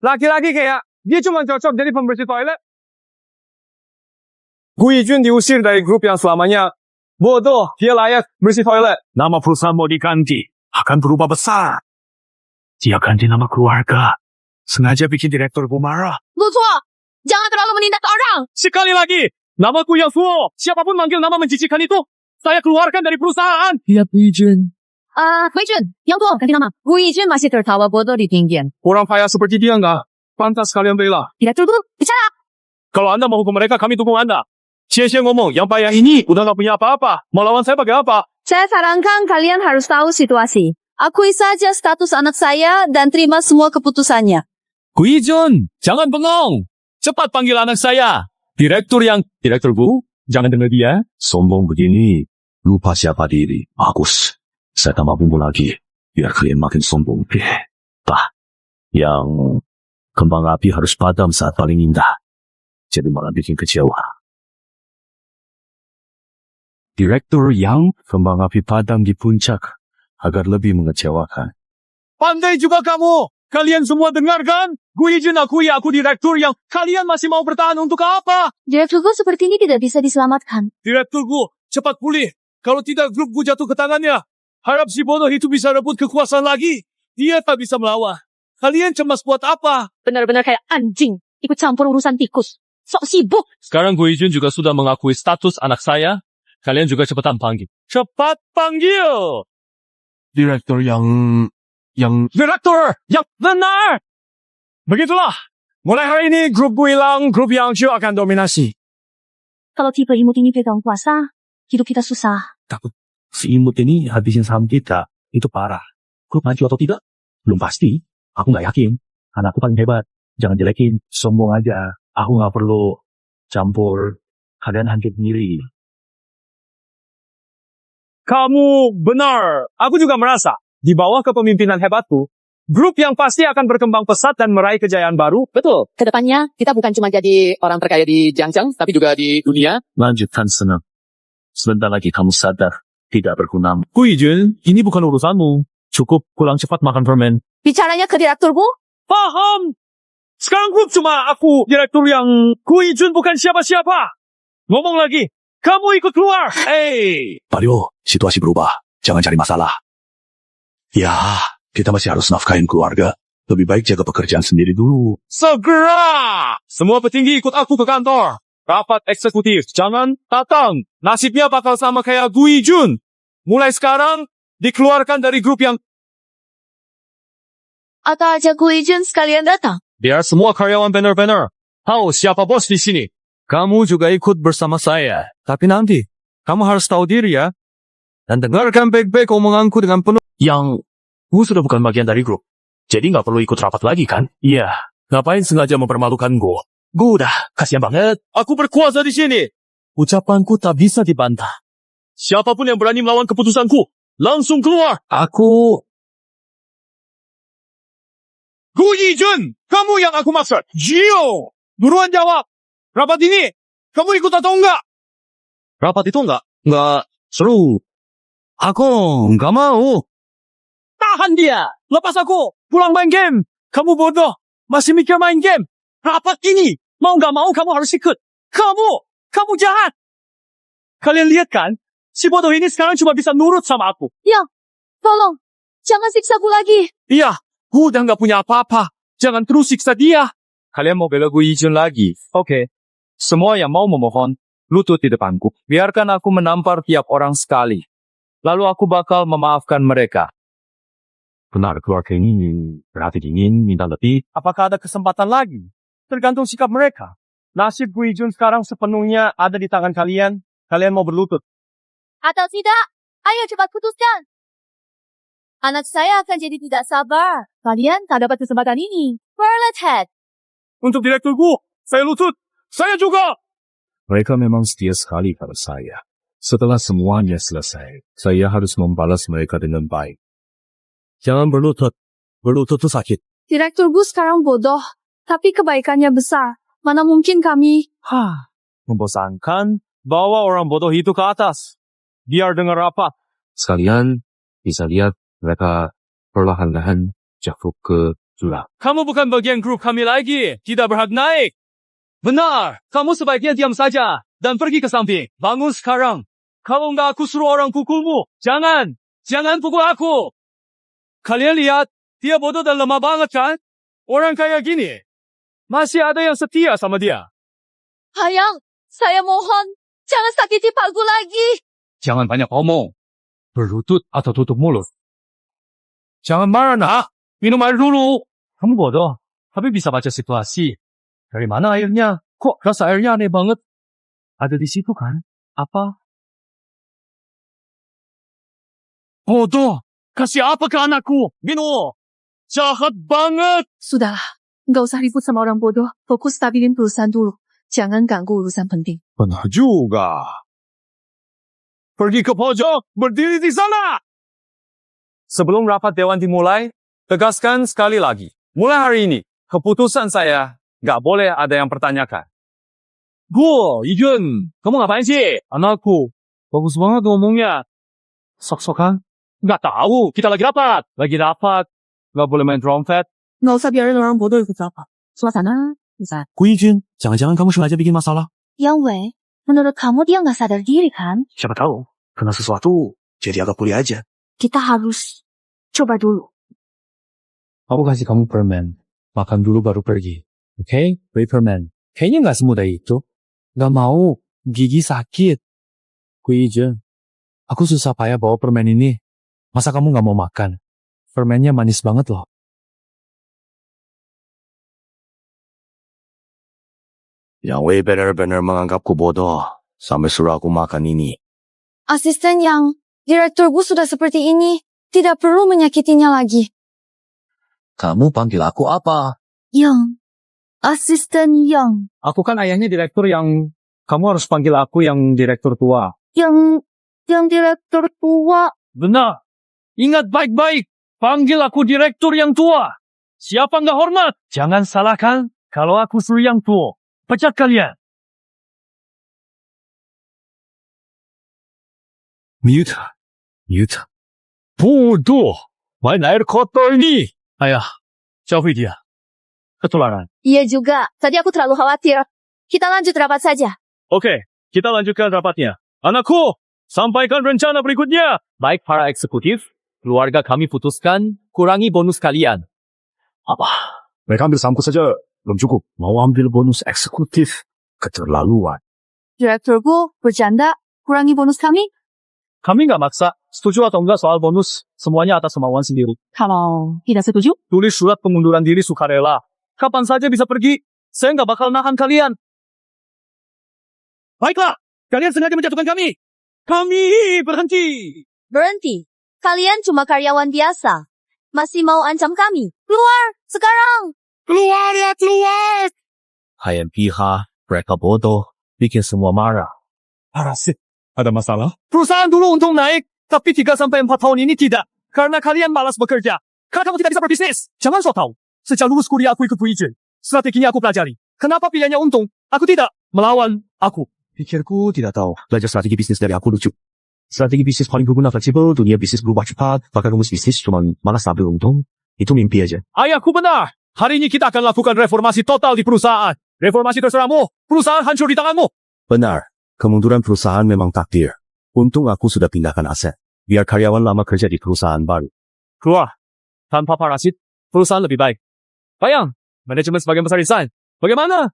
Laki-laki kayak... Dia cuma cocok jadi pembersih toilet. Gu Yijun diusir dari grup yang selamanya bodoh, dia layak bersih toilet. Nama perusahaan mau diganti, akan berubah besar. Dia ganti nama keluarga. Sengaja bikin direktur gue marah. 陆错， jangan terlalu menindas orang. Sekali lagi, namaku yang Fuo. Siapapun manggil nama menjijikkan itu, saya keluarkan dari perusahaan. Ya, Gu Yijun. 回准，杨多，ganti nama. Gu Yijun masih tertawa bodoh di tinggian. Orang kaya seperti dia nggak pantas kalian bela. Direktur Gu, bicara. Kalau Anda mau hukum mereka, kami dukung Anda. Cie-cie ngomong, yang payah ini udah gak punya apa-apa. Mau lawan saya pakai apa? Saya sarankan kalian harus tahu situasi. Akui saja status anak saya dan terima semua keputusannya. Gu Yijun, jangan bengong. Cepat panggil anak saya. Direktur Gu, jangan dengar dia. Sombong begini, lupa siapa diri. Bagus. Saya tambah bumbu lagi, biar kalian makin sombong. Pak, yang kembang api harus padam saat paling indah. Jadi malah bikin kecewa. Direktur yang kembang api padam di puncak agar lebih mengecewakan. Pandai juga kamu. Kalian semua dengar kan? Gu Yijun akui aku direktur yang kalian masih mau bertahan untuk apa? Direktur Gu seperti ini tidak bisa diselamatkan. Direktur Gu, cepat pulih. Kalau tidak grup Gu jatuh ke tangannya. Harap si bodoh itu bisa rebut kekuasaan lagi. Dia tak bisa melawan. Kalian cemas buat apa? Benar-benar kayak anjing. Ikut campur urusan tikus. Sok sibuk. Sekarang Gu Yijun juga sudah mengakui status anak saya. Kalian juga cepetan panggil. Cepat panggil! Direktur yang Direktur yang benar! Begitulah. Mulai hari ini grup Gu hilang, grup Yangju akan dominasi. Kalau tipe imut ini pegang kuasa, hidup kita susah. Takut si imut ini habisin saham kita. Itu parah. Grup maju atau tidak? Belum pasti. Aku nggak yakin. Anakku paling hebat. Jangan jelekin. Sombong aja. Aku nggak perlu campur. Kalian hancur sendiri. Kamu benar. Aku juga merasa, di bawah kepemimpinan hebatku, grup yang pasti akan berkembang pesat dan meraih kejayaan baru. Betul. Kedepannya kita bukan cuma jadi orang terkaya di Jiangjiang, tapi juga di dunia. Lanjutkan senang. Sebentar lagi kamu sadar tidak berguna. Gu Yijun, ini bukan urusanmu. Cukup pulang cepat makan permen. Bicaranya ke direktur Gu? Paham. Sekarang grup cuma aku, direktur yang Gu Yijun bukan siapa-siapa. Ngomong lagi, kamu ikut keluar. Mario, situasi berubah. Jangan cari masalah. Ya, kita masih harus nafkahin keluarga. Lebih baik jaga pekerjaan sendiri dulu. Segera! Semua petinggi ikut aku ke kantor. Rapat eksekutif, jangan datang. Nasibnya bakal sama kayak Gu Yijun. Mulai sekarang, dikeluarkan dari grup yang... Atau aja Gu Yijun sekalian datang? Biar semua karyawan benar-benar tahu siapa bos di sini. Kamu juga ikut bersama saya. Tapi nanti, kamu harus tahu diri ya. Dan dengarkan baik-baik omonganku dengan penuh. Yang Gu sudah bukan bagian dari grup. Jadi nggak perlu ikut rapat lagi kan? Iya, ngapain sengaja mempermalukan Gu? Gu udah, kasihan banget. Aku berkuasa di sini. Ucapanku tak bisa dibantah. Siapapun yang berani melawan keputusanku, langsung keluar. Aku... Gu Yijun, kamu yang aku maksud. Jio, buruan jawab. Rapat ini, kamu ikut atau enggak? Rapat itu nggak seru. Aku nggak mau. Tahan dia. Lepas aku. Pulang main game. Kamu bodoh. Masih mikir main game. Rapat ini. Mau nggak mau kamu harus ikut. Kamu jahat. Kalian lihat kan? Si bodoh ini sekarang cuma bisa nurut sama aku. Yang, tolong. Jangan siksa Gu lagi. Iya, Gu udah nggak punya apa-apa. Jangan terus siksa dia. Kalian mau bela Gu Yijun lagi? Oke. Semua yang mau memohon, lutut di depanku. Biarkan aku menampar tiap orang sekali. Lalu aku bakal memaafkan mereka. Benar, keluarga ini berhati dingin, minta lebih. Apakah ada kesempatan lagi? Tergantung sikap mereka. Nasib Gu Yijun sekarang sepenuhnya ada di tangan kalian. Kalian mau berlutut. Atau tidak? Ayo cepat putuskan. Anak saya akan jadi tidak sabar. Kalian tak dapat kesempatan ini. Violet Head. Untuk direktur Gu, saya lutut. Saya juga. Mereka memang setia sekali pada saya. Setelah semuanya selesai, saya harus membalas mereka dengan baik. Jangan berlutut. Berlutut itu sakit. Direktur Gu sekarang bodoh. Tapi kebaikannya besar. Mana mungkin kami... Membosankan. Bawa orang bodoh itu ke atas. Biar dengar rapat. Sekalian bisa lihat mereka perlahan-lahan jatuh ke jurang. Kamu bukan bagian grup kami lagi. Tidak berhak naik. Benar. Kamu sebaiknya diam saja. dan pergi ke samping. Bangun sekarang. Kalau enggak aku suruh orang pukulmu. Jangan pukul aku. Kalian lihat, dia bodoh dan lemah banget kan? Orang kayak gini, masih ada yang setia sama dia. Hayang, saya mohon, jangan sakiti Pak Gu lagi. Jangan banyak omong. Berlutut atau tutup mulut. Jangan marah nak. Minum air dulu. Kamu bodoh, tapi bisa baca situasi. Dari mana airnya? Kok rasa airnya aneh banget? Ada di situ kan? Apa? Bodoh, kasih apa ke anakku? Minum. Jahat banget. Sudahlah, nggak usah ribut sama orang bodoh. Fokus stabilin perusahaan dulu. Jangan ganggu urusan penting. Benar juga. Pergi ke pojok, berdiri di sana. Sebelum rapat dewan dimulai, tegaskan sekali lagi. Mulai hari ini, keputusan saya nggak boleh ada yang pertanyakan. Ijun, kamu ngapain sih? Anakku, bagus banget ngomongnya. Sok-sokan? Nggak tahu, kita lagi rapat. Nggak boleh main trompet. Nggak usah biarin orang bodoh ikut rapat. Suasana, bisa. Kuijun, jangan-jangan kamu sengaja bikin masalah? Yang Wei, menurut kamu dia nggak sadar diri kan? Siapa tahu, kena sesuatu, jadi agak pulih aja. Kita harus coba dulu. Aku kasih kamu permen. Makan dulu baru pergi. Oke? Wait permen. Kayaknya nggak semudah itu. Nggak mau. Gigi sakit. Kuijun, aku susah payah bawa permen ini. Masa kamu nggak mau makan? Permennya manis banget loh. Yang Wei benar-benar menganggapku bodoh sampai suruh aku makan ini. Asisten Yang, direkturku sudah seperti ini. Tidak perlu menyakitinya lagi. Kamu panggil aku apa? Yang. Asisten Yang. Aku kan ayahnya direktur yang... Kamu harus panggil aku yang direktur tua. Yang direktur tua. Benar. Ingat baik-baik. Panggil aku direktur yang tua. Siapa nggak hormat? Jangan salahkan kalau aku suruh yang tua. Pecat kalian. Mute. Bodoh. Main air kotor ini. Ayah, jauhi dia. Ketularan. Iya juga, tadi aku terlalu khawatir. Kita lanjut rapat saja. Oke, kita lanjutkan rapatnya. Anakku, sampaikan rencana berikutnya. Baik para eksekutif, keluarga kami putuskan kurangi bonus kalian. Apa? Mereka ambil samku saja. Belum cukup. Mau ambil bonus eksekutif. Keterlaluan. Direkturku bercanda, kurangi bonus kami. Kami nggak maksa. Setuju atau enggak soal bonus, semuanya atas kemauan sendiri. Kalau tidak setuju, Tulis surat pengunduran diri sukarela. Kapan saja bisa pergi. Saya nggak bakal nahan kalian. Baiklah, kalian sengaja menjatuhkan kami. Kami berhenti. Berhenti. Kalian cuma karyawan biasa. Masih mau ancam kami? Keluar, sekarang. Keluar ya, keluar. Hayam pihak, mereka bodoh, bikin semua marah. Parasit, ada masalah? Perusahaan dulu untung naik, tapi 3-4 tahun ini tidak. Karena kalian malas bekerja. Karena kamu tidak bisa berbisnis. Jangan so tahu. Sejak lulus kuliah aku ikut Puijin. Strateginya aku pelajari. Kenapa pilihannya untung? Aku tidak. Melawan aku. Pikirku tidak tahu. Belajar strategi bisnis dari aku lucu. Strategi bisnis paling berguna fleksibel, dunia bisnis berubah cepat, pakai rumus bisnis cuma malas stabil untung. Itu mimpi aja. Ayahku benar. Hari ini kita akan lakukan reformasi total di perusahaan. Reformasi terserahmu. Perusahaan hancur di tanganmu. Benar, kemunduran perusahaan memang takdir. Untung aku sudah pindahkan aset, biar karyawan lama kerja di perusahaan baru. Keluar. Tanpa parasit, perusahaan lebih baik. Bayang, manajemen sebagian besar resign. Bagaimana?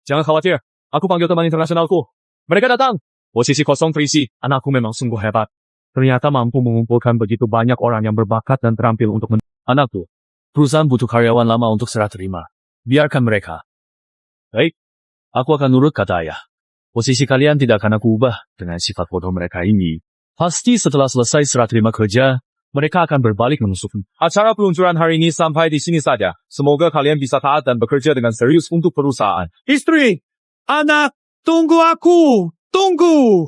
Jangan khawatir. Aku panggil teman internasionalku. Mereka datang. Posisi kosong terisi. Anakku memang sungguh hebat. Ternyata mampu mengumpulkan begitu banyak orang yang berbakat dan terampil untuk Anakku, perusahaan butuh karyawan lama untuk serah terima. Biarkan mereka. Baik, aku akan nurut kata ayah. Posisi kalian tidak akan aku ubah dengan sifat bodoh mereka ini. Pasti setelah selesai serah terima kerja, mereka akan berbalik menusuk. Acara peluncuran hari ini sampai di sini saja. Semoga kalian bisa taat dan bekerja dengan serius untuk perusahaan. Istri, anak, tunggu aku. Tunggu.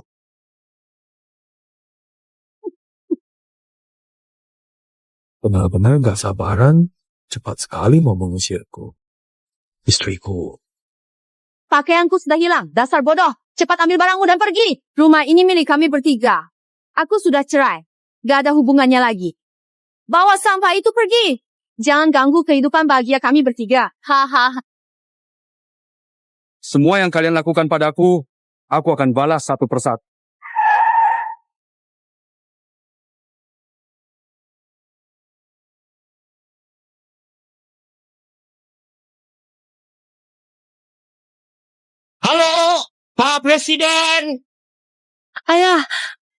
Benar-benar gak sabaran, cepat sekali mau mengusirku. Istriku. Pakaianku sudah hilang. Dasar bodoh. Cepat ambil barangmu dan pergi. Rumah ini milik kami bertiga. Aku sudah cerai. Gak ada hubungannya lagi. Bawa sampah itu pergi. Jangan ganggu kehidupan bahagia kami bertiga. Hahaha. Semua yang kalian lakukan padaku Aku akan balas satu persatu. Halo, Pak Presiden. Ayah,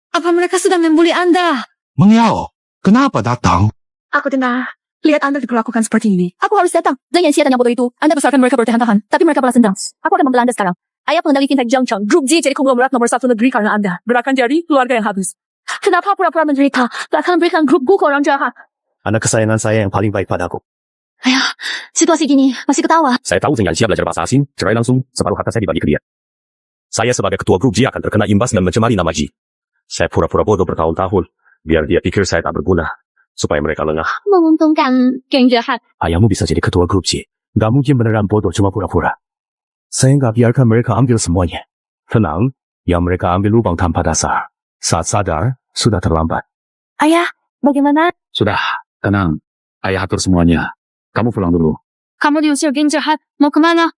apa mereka sudah membuli Anda? Mengyao, kenapa datang? Aku dengar. Lihat Anda diperlakukan seperti ini. Aku harus datang. Dan yang yang bodoh itu, Anda besarkan mereka bertahan-tahan. Tapi mereka balas dendam. Aku akan membela Anda sekarang. Ayah pengendali fintech Jiangcheng. Grup G jadi konglomerat nomor 1 negeri karena Anda. Berakan jadi keluarga yang habis. Kenapa pura-pura menderita? Tak akan memberikan grup Gu ke orang jahat. Anak kesayangan saya yang paling baik padaku. Ayah, situasi gini, masih ketawa. Saya tahu Zeng Yanxia belajar bahasa asing, cerai langsung, separuh harta saya dibagi ke dia. Saya sebagai ketua grup G akan terkena imbas dan mencemari nama G. Saya pura-pura bodoh bertahun-tahun, biar dia pikir saya tak berguna, supaya mereka lengah. Menguntungkan geng jahat. Ayahmu bisa jadi ketua grup G. Gak mungkin beneran bodoh cuma pura-pura. Saya nggak biarkan mereka ambil semuanya. Tenang, yang mereka ambil lubang tanpa dasar. Saat sadar, sudah terlambat. Ayah, bagaimana? Sudah, tenang. Ayah atur semuanya. Kamu pulang dulu. Kamu diusir geng jahat. Mau kemana?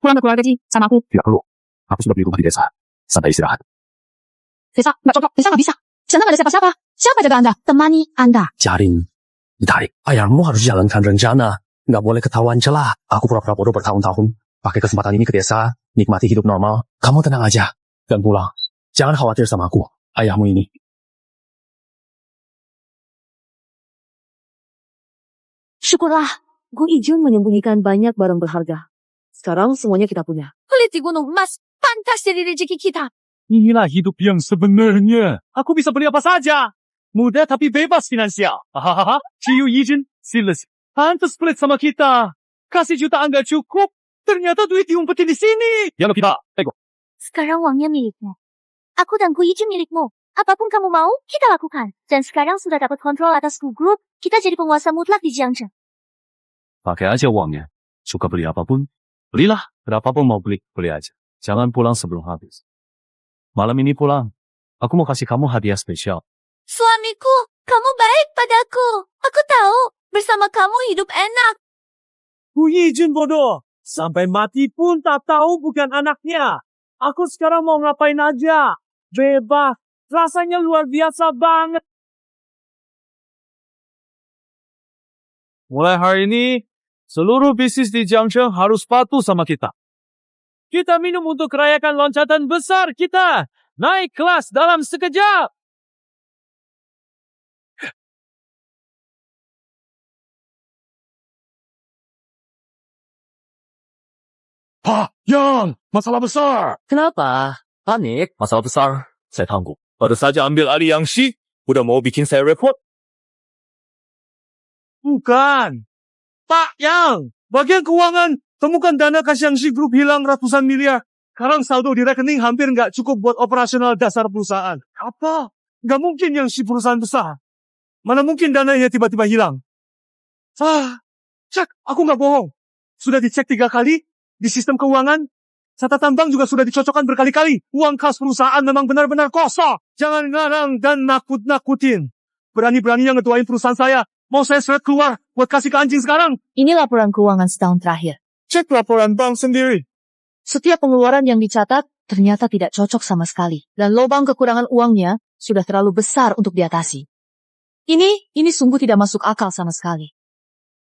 Pulang ke keluarga Ji, sama aku. Tidak perlu. Aku sudah beli rumah di desa. Santai istirahat. Desa, nggak cocok. Desa nggak bisa. Di sana nggak ada siapa-siapa. Siapa jaga Anda? Temani Anda. Jarin, ditarik. Ayahmu harus jalankan rencana. Nggak boleh ketahuan celah. Aku pura-pura bodoh bertahun-tahun. Pakai kesempatan ini ke desa, nikmati hidup normal. Kamu tenang aja. Dan pulang. Jangan khawatir sama aku. Ayahmu ini. Syukurlah, Gu Ijun menyembunyikan banyak barang berharga. Sekarang semuanya kita punya. Kulit di gunung emas. Pantas jadi rezeki kita. Inilah hidup yang sebenarnya. Aku bisa beli apa saja. Mudah tapi bebas finansial. Hahaha. Ciu Yijin, silas. Pantas pelit sama kita. Kasih jutaan gak cukup. Ternyata duit diumpetin di sini. Ya lo kita. Ego. Sekarang uangnya milikmu. Aku dan Gu Ijun milikmu. Apapun kamu mau, kita lakukan. Dan sekarang sudah dapat kontrol atas Gu Group, kita jadi penguasa mutlak di Jiangcheng. Pakai aja uangnya. Suka beli apapun, belilah. Berapapun mau beli, beli aja. Jangan pulang sebelum habis. Malam ini pulang. Aku mau kasih kamu hadiah spesial. Suamiku, kamu baik padaku. Aku tahu, bersama kamu hidup enak. Gu Yijun bodoh. Sampai mati pun tak tahu bukan anaknya. Aku sekarang mau ngapain aja. Bebas. Rasanya luar biasa banget. Mulai hari ini, seluruh bisnis di Jiangcheng harus patuh sama kita. Kita minum untuk merayakan loncatan besar kita. Naik kelas dalam sekejap. Yang, masalah besar. Kenapa? Panik? Masalah besar. Saya tangguh. Baru saja ambil alih Yang Shi. Udah mau bikin saya repot. Bukan. Pak Yang, bagian keuangan. Temukan dana kas Yang Shi Group hilang ratusan miliar. Sekarang saldo di rekening hampir nggak cukup buat operasional dasar perusahaan. Apa? Nggak mungkin Yang Shi perusahaan besar. Mana mungkin dananya tiba-tiba hilang. Cek, aku nggak bohong. Sudah dicek 3 kali. Di sistem keuangan, catatan bank juga sudah dicocokkan berkali-kali. Uang kas perusahaan memang benar-benar kosong. Jangan ngarang dan nakut-nakutin. Berani-beraninya ngetuain perusahaan saya. Mau saya seret keluar buat kasih ke anjing sekarang. Ini laporan keuangan setahun terakhir. Cek laporan bank sendiri. Setiap pengeluaran yang dicatat ternyata tidak cocok sama sekali. Dan lubang kekurangan uangnya sudah terlalu besar untuk diatasi. Ini sungguh tidak masuk akal sama sekali.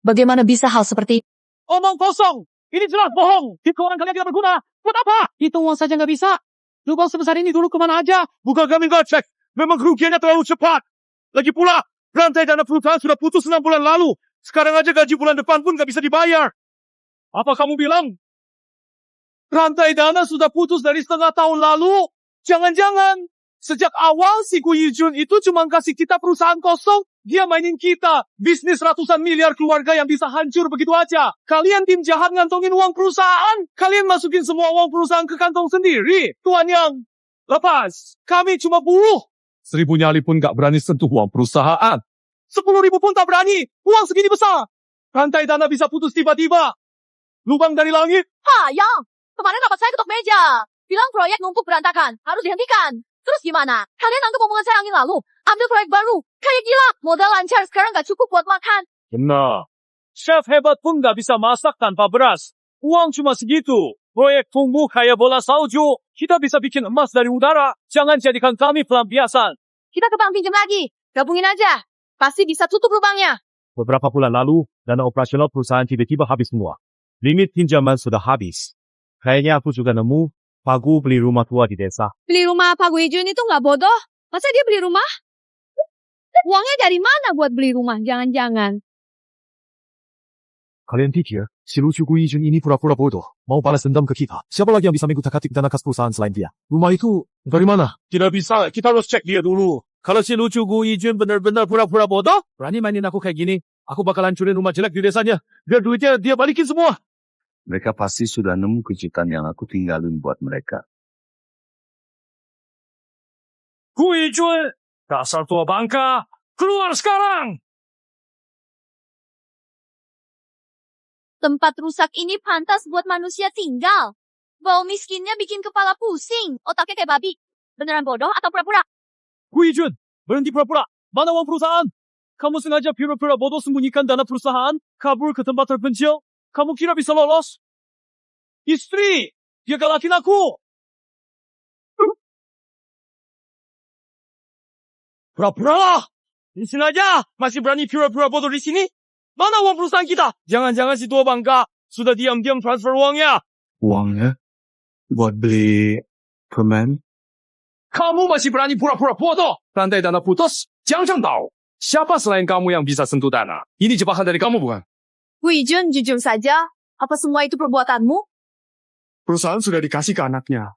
Bagaimana bisa hal seperti Omong kosong. Ini jelas bohong. Tip keuangan kalian tidak berguna. Buat apa? Hitung uang saja nggak bisa. Lubang sebesar ini dulu kemana aja? Bukan kami nggak cek. Memang kerugiannya terlalu cepat. Lagi pula, rantai dana perusahaan sudah putus 6 bulan lalu. Sekarang aja gaji bulan depan pun nggak bisa dibayar. Apa kamu bilang? Rantai dana sudah putus dari setengah tahun lalu. Jangan-jangan. Sejak awal si Gu Yijun itu cuma kasih kita perusahaan kosong. Dia mainin kita. Bisnis ratusan miliar keluarga yang bisa hancur begitu aja. Kalian tim jahat ngantongin uang perusahaan. Kalian masukin semua uang perusahaan ke kantong sendiri. Tuan Yang, lepas. Kami cuma buruh. 1000 nyali pun gak berani sentuh uang perusahaan. 10.000 pun tak berani. Uang segini besar. Rantai dana bisa putus tiba-tiba. Lubang dari langit. Yang, kemarin rapat saya ketok meja. Bilang proyek numpuk berantakan. Harus dihentikan. Terus gimana? Kalian anggap omongan saya angin lalu? Ambil proyek baru. Kayak gila. Modal lancar sekarang gak cukup buat makan. Benar. Chef hebat pun gak bisa masak tanpa beras. Uang cuma segitu. Proyek tumbuh kayak bola salju. Kita bisa bikin emas dari udara. Jangan jadikan kami pelampiasan. Kita ke bank pinjam lagi. Gabungin aja. Pasti bisa tutup lubangnya. Beberapa bulan lalu, dana operasional perusahaan tiba-tiba habis semua. Limit pinjaman sudah habis. Kayaknya aku juga nemu pagu beli rumah tua di desa. Beli rumah Pak Guijun itu nggak bodoh. Masa dia beli rumah? Uangnya dari mana buat beli rumah? Jangan-jangan. Kalian pikir si lucu Guijun ini pura-pura bodoh, mau balas dendam ke kita? Siapa lagi yang bisa mengutak-atik dana kas perusahaan selain dia? Rumah itu dari mana? Tidak bisa, kita harus cek dia dulu. Kalau si lucu Guijun benar-benar pura-pura bodoh, berani mainin aku kayak gini, aku bakalan hancurin rumah jelek di desanya. Biar duitnya dia balikin semua. Mereka pasti sudah nemu kejutan yang aku tinggalin buat mereka. Guijun, dasar tua bangka, keluar sekarang! Tempat rusak ini pantas buat manusia tinggal. Bau miskinnya bikin kepala pusing. Otaknya kayak babi. Beneran bodoh atau pura-pura? Guijun, berhenti pura-pura. Mana uang perusahaan? Kamu sengaja pura-pura bodoh sembunyikan dana perusahaan, kabur ke tempat terpencil. Kamu kira bisa lolos? Istri, dia galakin aku. Pura-pura lah. Di sini aja, masih berani pura-pura bodoh di sini? Mana uang perusahaan kita? Jangan-jangan si tua bangka sudah diam-diam transfer uangnya. Uangnya? Buat beli permen? Kamu masih berani pura-pura bodoh. Rantai dana putus, jangan tahu. Siapa selain kamu yang bisa sentuh dana? Ini jebakan dari kamu bukan? Guijun, jujur saja. Apa semua itu perbuatanmu? Perusahaan sudah dikasih ke anaknya.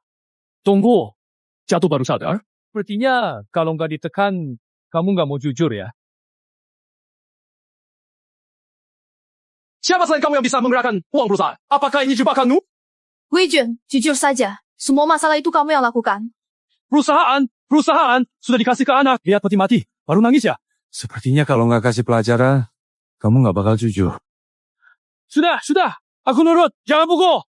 Tunggu, jatuh baru sadar? Sepertinya kalau nggak ditekan, kamu nggak mau jujur ya? Siapa selain kamu yang bisa menggerakkan uang perusahaan? Apakah ini jebakanmu? Guijun, jujur saja. Semua masalah itu kamu yang lakukan. Perusahaan sudah dikasih ke anak. Lihat peti mati, baru nangis ya? Sepertinya kalau nggak kasih pelajaran, kamu nggak bakal jujur. Sudah, aku nurut, jangan pukul.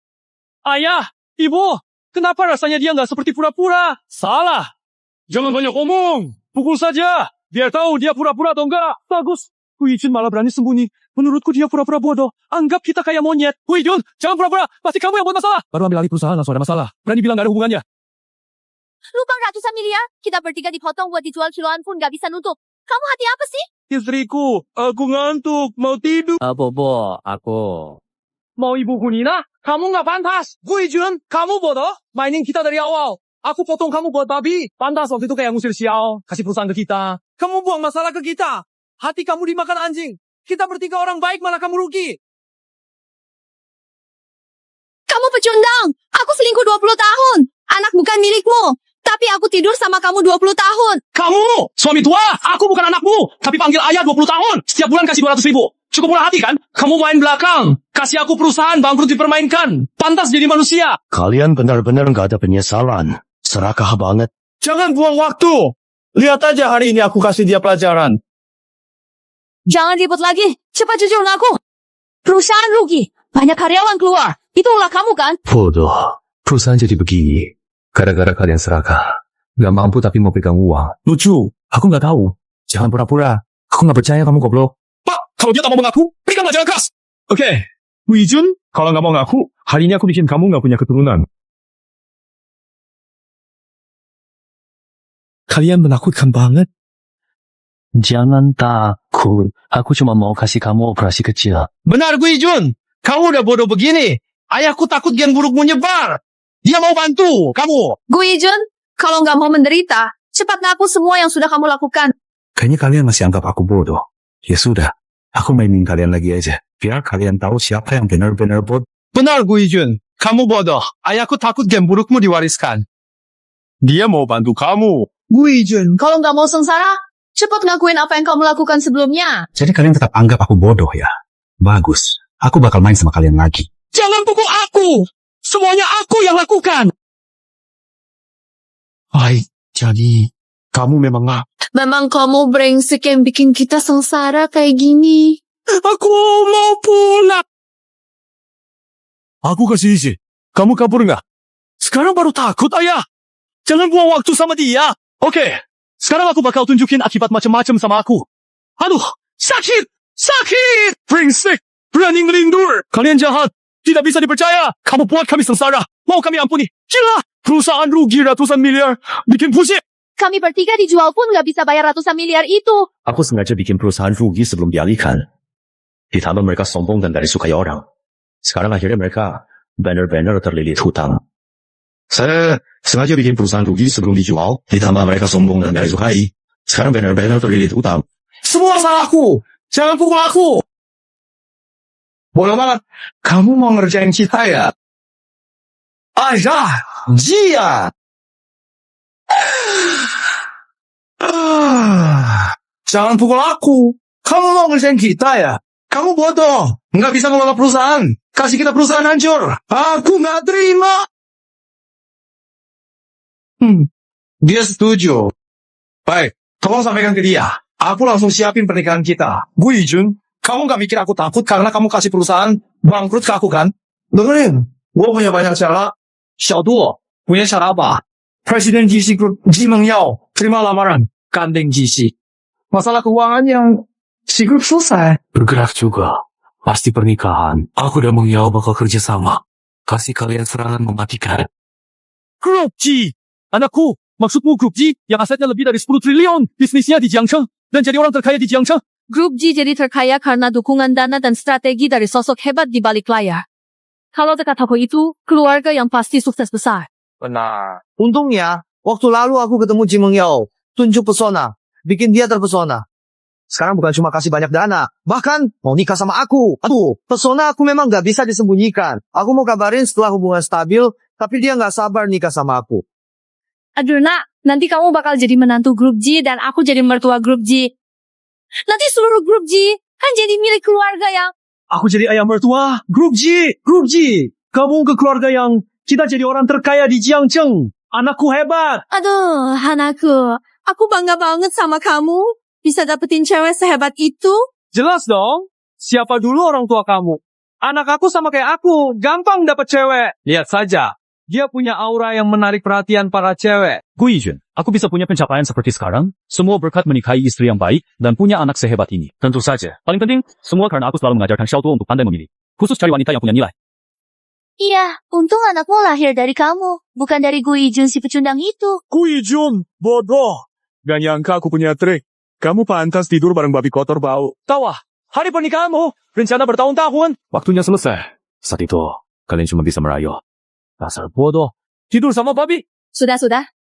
Ayah, ibu, kenapa rasanya dia nggak seperti pura-pura? Salah. Jangan banyak omong, pukul saja. Biar tahu dia pura-pura atau enggak. Bagus. Guijun malah berani sembunyi. Menurutku dia pura-pura bodoh. Anggap kita kayak monyet. Guijun, jangan pura-pura. Pasti kamu yang buat masalah. Baru ambil alih perusahaan langsung ada masalah. Berani bilang gak ada hubungannya. Lubang ratusan miliar, kita bertiga dipotong buat dijual kiloan pun gak bisa nutup. Kamu hati apa sih? Istriku, aku ngantuk. Mau tidur. Bobo, aku. Mau ibuku Nina? Kamu gak pantas. Guijun, kamu bodoh. Mainin kita dari awal. Aku potong kamu buat babi. Pantas waktu itu kayak ngusir sial. Kasih perusahaan ke kita. Kamu buang masalah ke kita. Hati kamu dimakan anjing. Kita bertiga orang baik malah kamu rugi. Kamu pecundang. Aku selingkuh 20 tahun. Anak bukan milikmu. Tapi aku tidur sama kamu 20 tahun. Kamu, suami tua. Aku bukan anakmu. Tapi panggil ayah 20 tahun. Setiap bulan kasih 200 ribu. Cukup murah hati kan? Kamu main belakang. Kasih aku perusahaan, bangkrut dipermainkan. Pantas jadi manusia. Kalian benar-benar nggak ada penyesalan. Serakah banget. Jangan buang waktu. Lihat aja hari ini aku kasih dia pelajaran. Jangan ribut lagi. Cepat jujur ngaku. Perusahaan rugi. Banyak karyawan keluar. Itu ulah kamu kan? Bodoh. Perusahaan jadi begini. Gara-gara kalian serakah. Gak mampu tapi mau pegang uang. Lucu. Aku gak tahu. Jangan pura-pura. Aku gak percaya kamu goblok. Pak, kalau dia tak mau mengaku, pegang jangan keras. Oke. Guijun, kalau gak mau ngaku, hari ini aku bikin kamu gak punya keturunan. Kalian menakutkan banget. Jangan takut. Aku cuma mau kasih kamu operasi kecil. Benar Guijun. Kamu udah bodoh begini. Ayahku takut gen burukmu nyebar. Dia mau bantu kamu. Guijun, kalau nggak mau menderita, cepat ngaku semua yang sudah kamu lakukan. Kayaknya kalian masih anggap aku bodoh. Ya sudah. Aku mainin kalian lagi aja. Biar kalian tahu siapa yang benar-benar bodoh. Benar Guijun. Kamu bodoh. Ayahku takut gen burukmu diwariskan. Dia mau bantu kamu. Guijun, kalau nggak mau sengsara, cepat ngakuin apa yang kamu lakukan sebelumnya. Jadi kalian tetap anggap aku bodoh ya? Bagus. Aku bakal main sama kalian lagi. Jangan pukul aku. Semuanya aku yang lakukan. Hai, jadi kamu memang nggak? Memang kamu brengsek yang bikin kita sengsara kayak gini. Aku mau pulang. Aku kasih izin. Kamu kabur nggak? Sekarang baru takut, ayah. Jangan buang waktu sama dia. Oke, sekarang aku bakal tunjukin akibat macam-macam sama aku. Aduh, sakit! Sakit! Brengsek! Berani ngelindur! Kalian jahat! Tidak bisa dipercaya. Kamu buat kami sengsara. Mau kami ampuni. Gila. Perusahaan rugi ratusan miliar. Bikin pusing. Kami bertiga dijual pun nggak bisa bayar ratusan miliar itu. Aku sengaja bikin perusahaan rugi sebelum dialihkan. Ditambah mereka sombong dan gak disukai orang. Sekarang akhirnya mereka banner-banner terlilit hutang. Saya sengaja bikin perusahaan rugi sebelum dijual. Ditambah mereka sombong dan gak disukai. Sekarang banner-banner terlilit hutang. Semua salahku. Jangan pukul aku. Bodoh banget. Kamu mau ngerjain kita ya? Ayah, Jia. Jangan pukul aku. Kamu mau ngerjain kita ya? Kamu bodoh. Nggak bisa ngelola perusahaan. Kasih kita perusahaan hancur. Aku nggak terima. Dia setuju. Baik, tolong sampaikan ke dia. Aku langsung siapin pernikahan kita. Gu Yijun, kamu nggak mikir aku takut karena kamu kasih perusahaan bangkrut ke aku kan? Dengerin, gue punya banyak cara. Xiaoduo, punya cara apa? Presiden GC Group Ji Mengyao terima lamaran gandeng GC. Masalah keuangan yang si Group selesai. Bergerak juga. Pasti pernikahan. Aku dan Mengyao bakal kerja sama. Kasih kalian serangan mematikan. Group G. Anakku, maksudmu Group G yang asetnya lebih dari 10 triliun. Bisnisnya di Jiangcheng dan jadi orang terkaya di Jiangcheng. Grup G jadi terkaya karena dukungan dana dan strategi dari sosok hebat di balik layar. Kalau dekat toko itu, keluarga yang pasti sukses besar. Benar. Untungnya, waktu lalu aku ketemu Ji Mengyao. Tunjuk pesona. Bikin dia terpesona. Sekarang bukan cuma kasih banyak dana. Bahkan mau nikah sama aku. Aduh, pesona aku memang gak bisa disembunyikan. Aku mau kabarin setelah hubungan stabil, tapi dia gak sabar nikah sama aku. Aduh nak, nanti kamu bakal jadi menantu Grup G dan aku jadi mertua Grup G. Nanti seluruh Grup G kan jadi milik keluarga yang... Aku jadi ayah mertua. Grup G. Grup G. Gabung ke keluarga yang kita jadi orang terkaya di Jiangcheng. Anakku hebat. Aduh, anakku. Aku bangga banget sama kamu. Bisa dapetin cewek sehebat itu. Jelas dong. Siapa dulu orang tua kamu? Anak aku sama kayak aku. Gampang dapet cewek. Lihat saja. Dia punya aura yang menarik perhatian para cewek. Gu Yijun, aku bisa punya pencapaian seperti sekarang, semua berkat menikahi istri yang baik dan punya anak sehebat ini. Tentu saja. Paling penting, semua karena aku selalu mengajarkan Xiaoduo untuk pandai memilih. Khusus cari wanita yang punya nilai. Iya, untung anakmu lahir dari kamu, bukan dari Gu Yijun si pecundang itu. Gu Yijun, bodoh. Gak nyangka aku punya trik. Kamu pantas tidur bareng babi kotor bau. Tawa, hari pernikahanmu. Rencana bertahun-tahun. Waktunya selesai. Saat itu, kalian cuma bisa merayu. Dasar bodoh. Tidur sama babi. Sudah.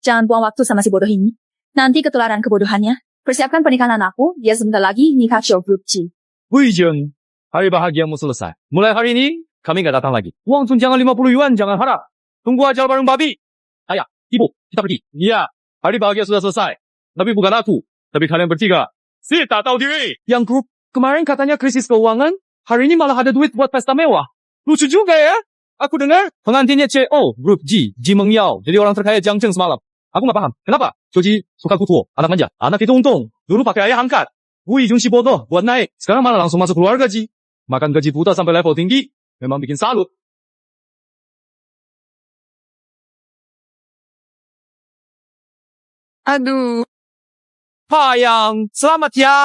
Jangan buang waktu sama si bodoh ini. Nanti ketularan kebodohannya. Persiapkan pernikahan anakku. Dia sebentar lagi nikah show Grup G. Gu Yijun, hari bahagiamu selesai. Mulai hari ini, kami gak datang lagi. Uang tunjangan 50 yuan, jangan harap. Tunggu aja bareng babi. Ayah, ibu, kita pergi. Iya, hari bahagia sudah selesai. Tapi bukan aku. Tapi kalian bertiga. Si tak tahu diri. Yang grup kemarin katanya krisis keuangan. Hari ini malah ada duit buat pesta mewah. Lucu juga ya. Aku dengar pengantinnya CEO, Grup G, Ji Mengyao. Jadi orang terkaya Jiangcheng semalam. Aku gak paham. Kenapa? Joji suka kutuo. Anak manja. Anak itu untung. Dulu pakai ayah angkat. Gu Yijun si bodoh buat naik. Sekarang malah langsung masuk keluarga Ji. Makan gaji buta sampai level tinggi. Memang bikin salut. Aduh. Payang, selamat ya.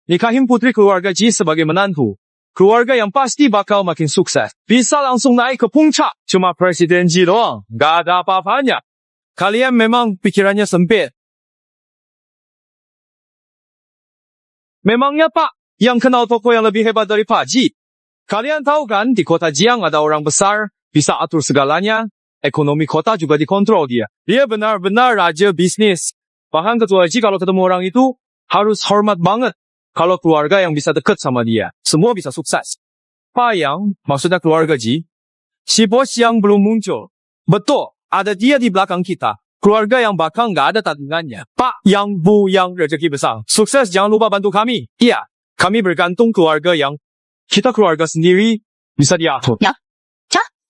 Nikahin putri keluarga Ji sebagai menantu. Keluarga yang pasti bakal makin sukses. Bisa langsung naik ke puncak. Cuma Presiden Ji doang. Gak ada apa-apanya. Kalian memang pikirannya sempit. Memangnya Pak, yang kenal toko yang lebih hebat dari Pak Ji? Kalian tahu kan, di kota Jiang ada orang besar, bisa atur segalanya. Ekonomi kota juga dikontrol dia. Dia benar-benar raja bisnis. Bahkan ketua Ji kalau ketemu orang itu, harus hormat banget. Kalau keluarga yang bisa deket sama dia, semua bisa sukses. Pak Yang, maksudnya keluarga Ji, si bos yang belum muncul. Betul, ada dia di belakang kita. Keluarga yang bakal nggak ada tandingannya. Pak Yang, Bu Yang, rezeki besar. Sukses, jangan lupa bantu kami. Iya, kami bergantung keluarga yang kita keluarga sendiri bisa diatur. Ya,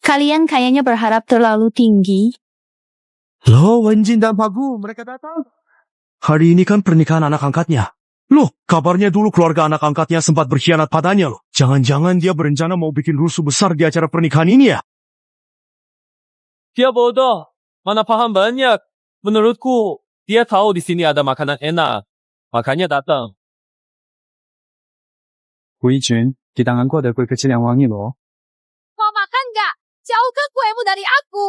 kalian kayaknya berharap terlalu tinggi. Loh, Wenjin dan Pagu, mereka datang. Hari ini kan pernikahan anak angkatnya. Loh, kabarnya dulu keluarga anak angkatnya sempat berkhianat padanya loh. Jangan-jangan dia berencana mau bikin rusuh besar di acara pernikahan ini ya? Dia bodoh. Mana paham banyak. Menurutku, dia tahu di sini ada makanan enak. Makanya datang. Gu Yijun, di tanganku ada kue kecil yang wangi loh. Jauhkan kuemu dari aku.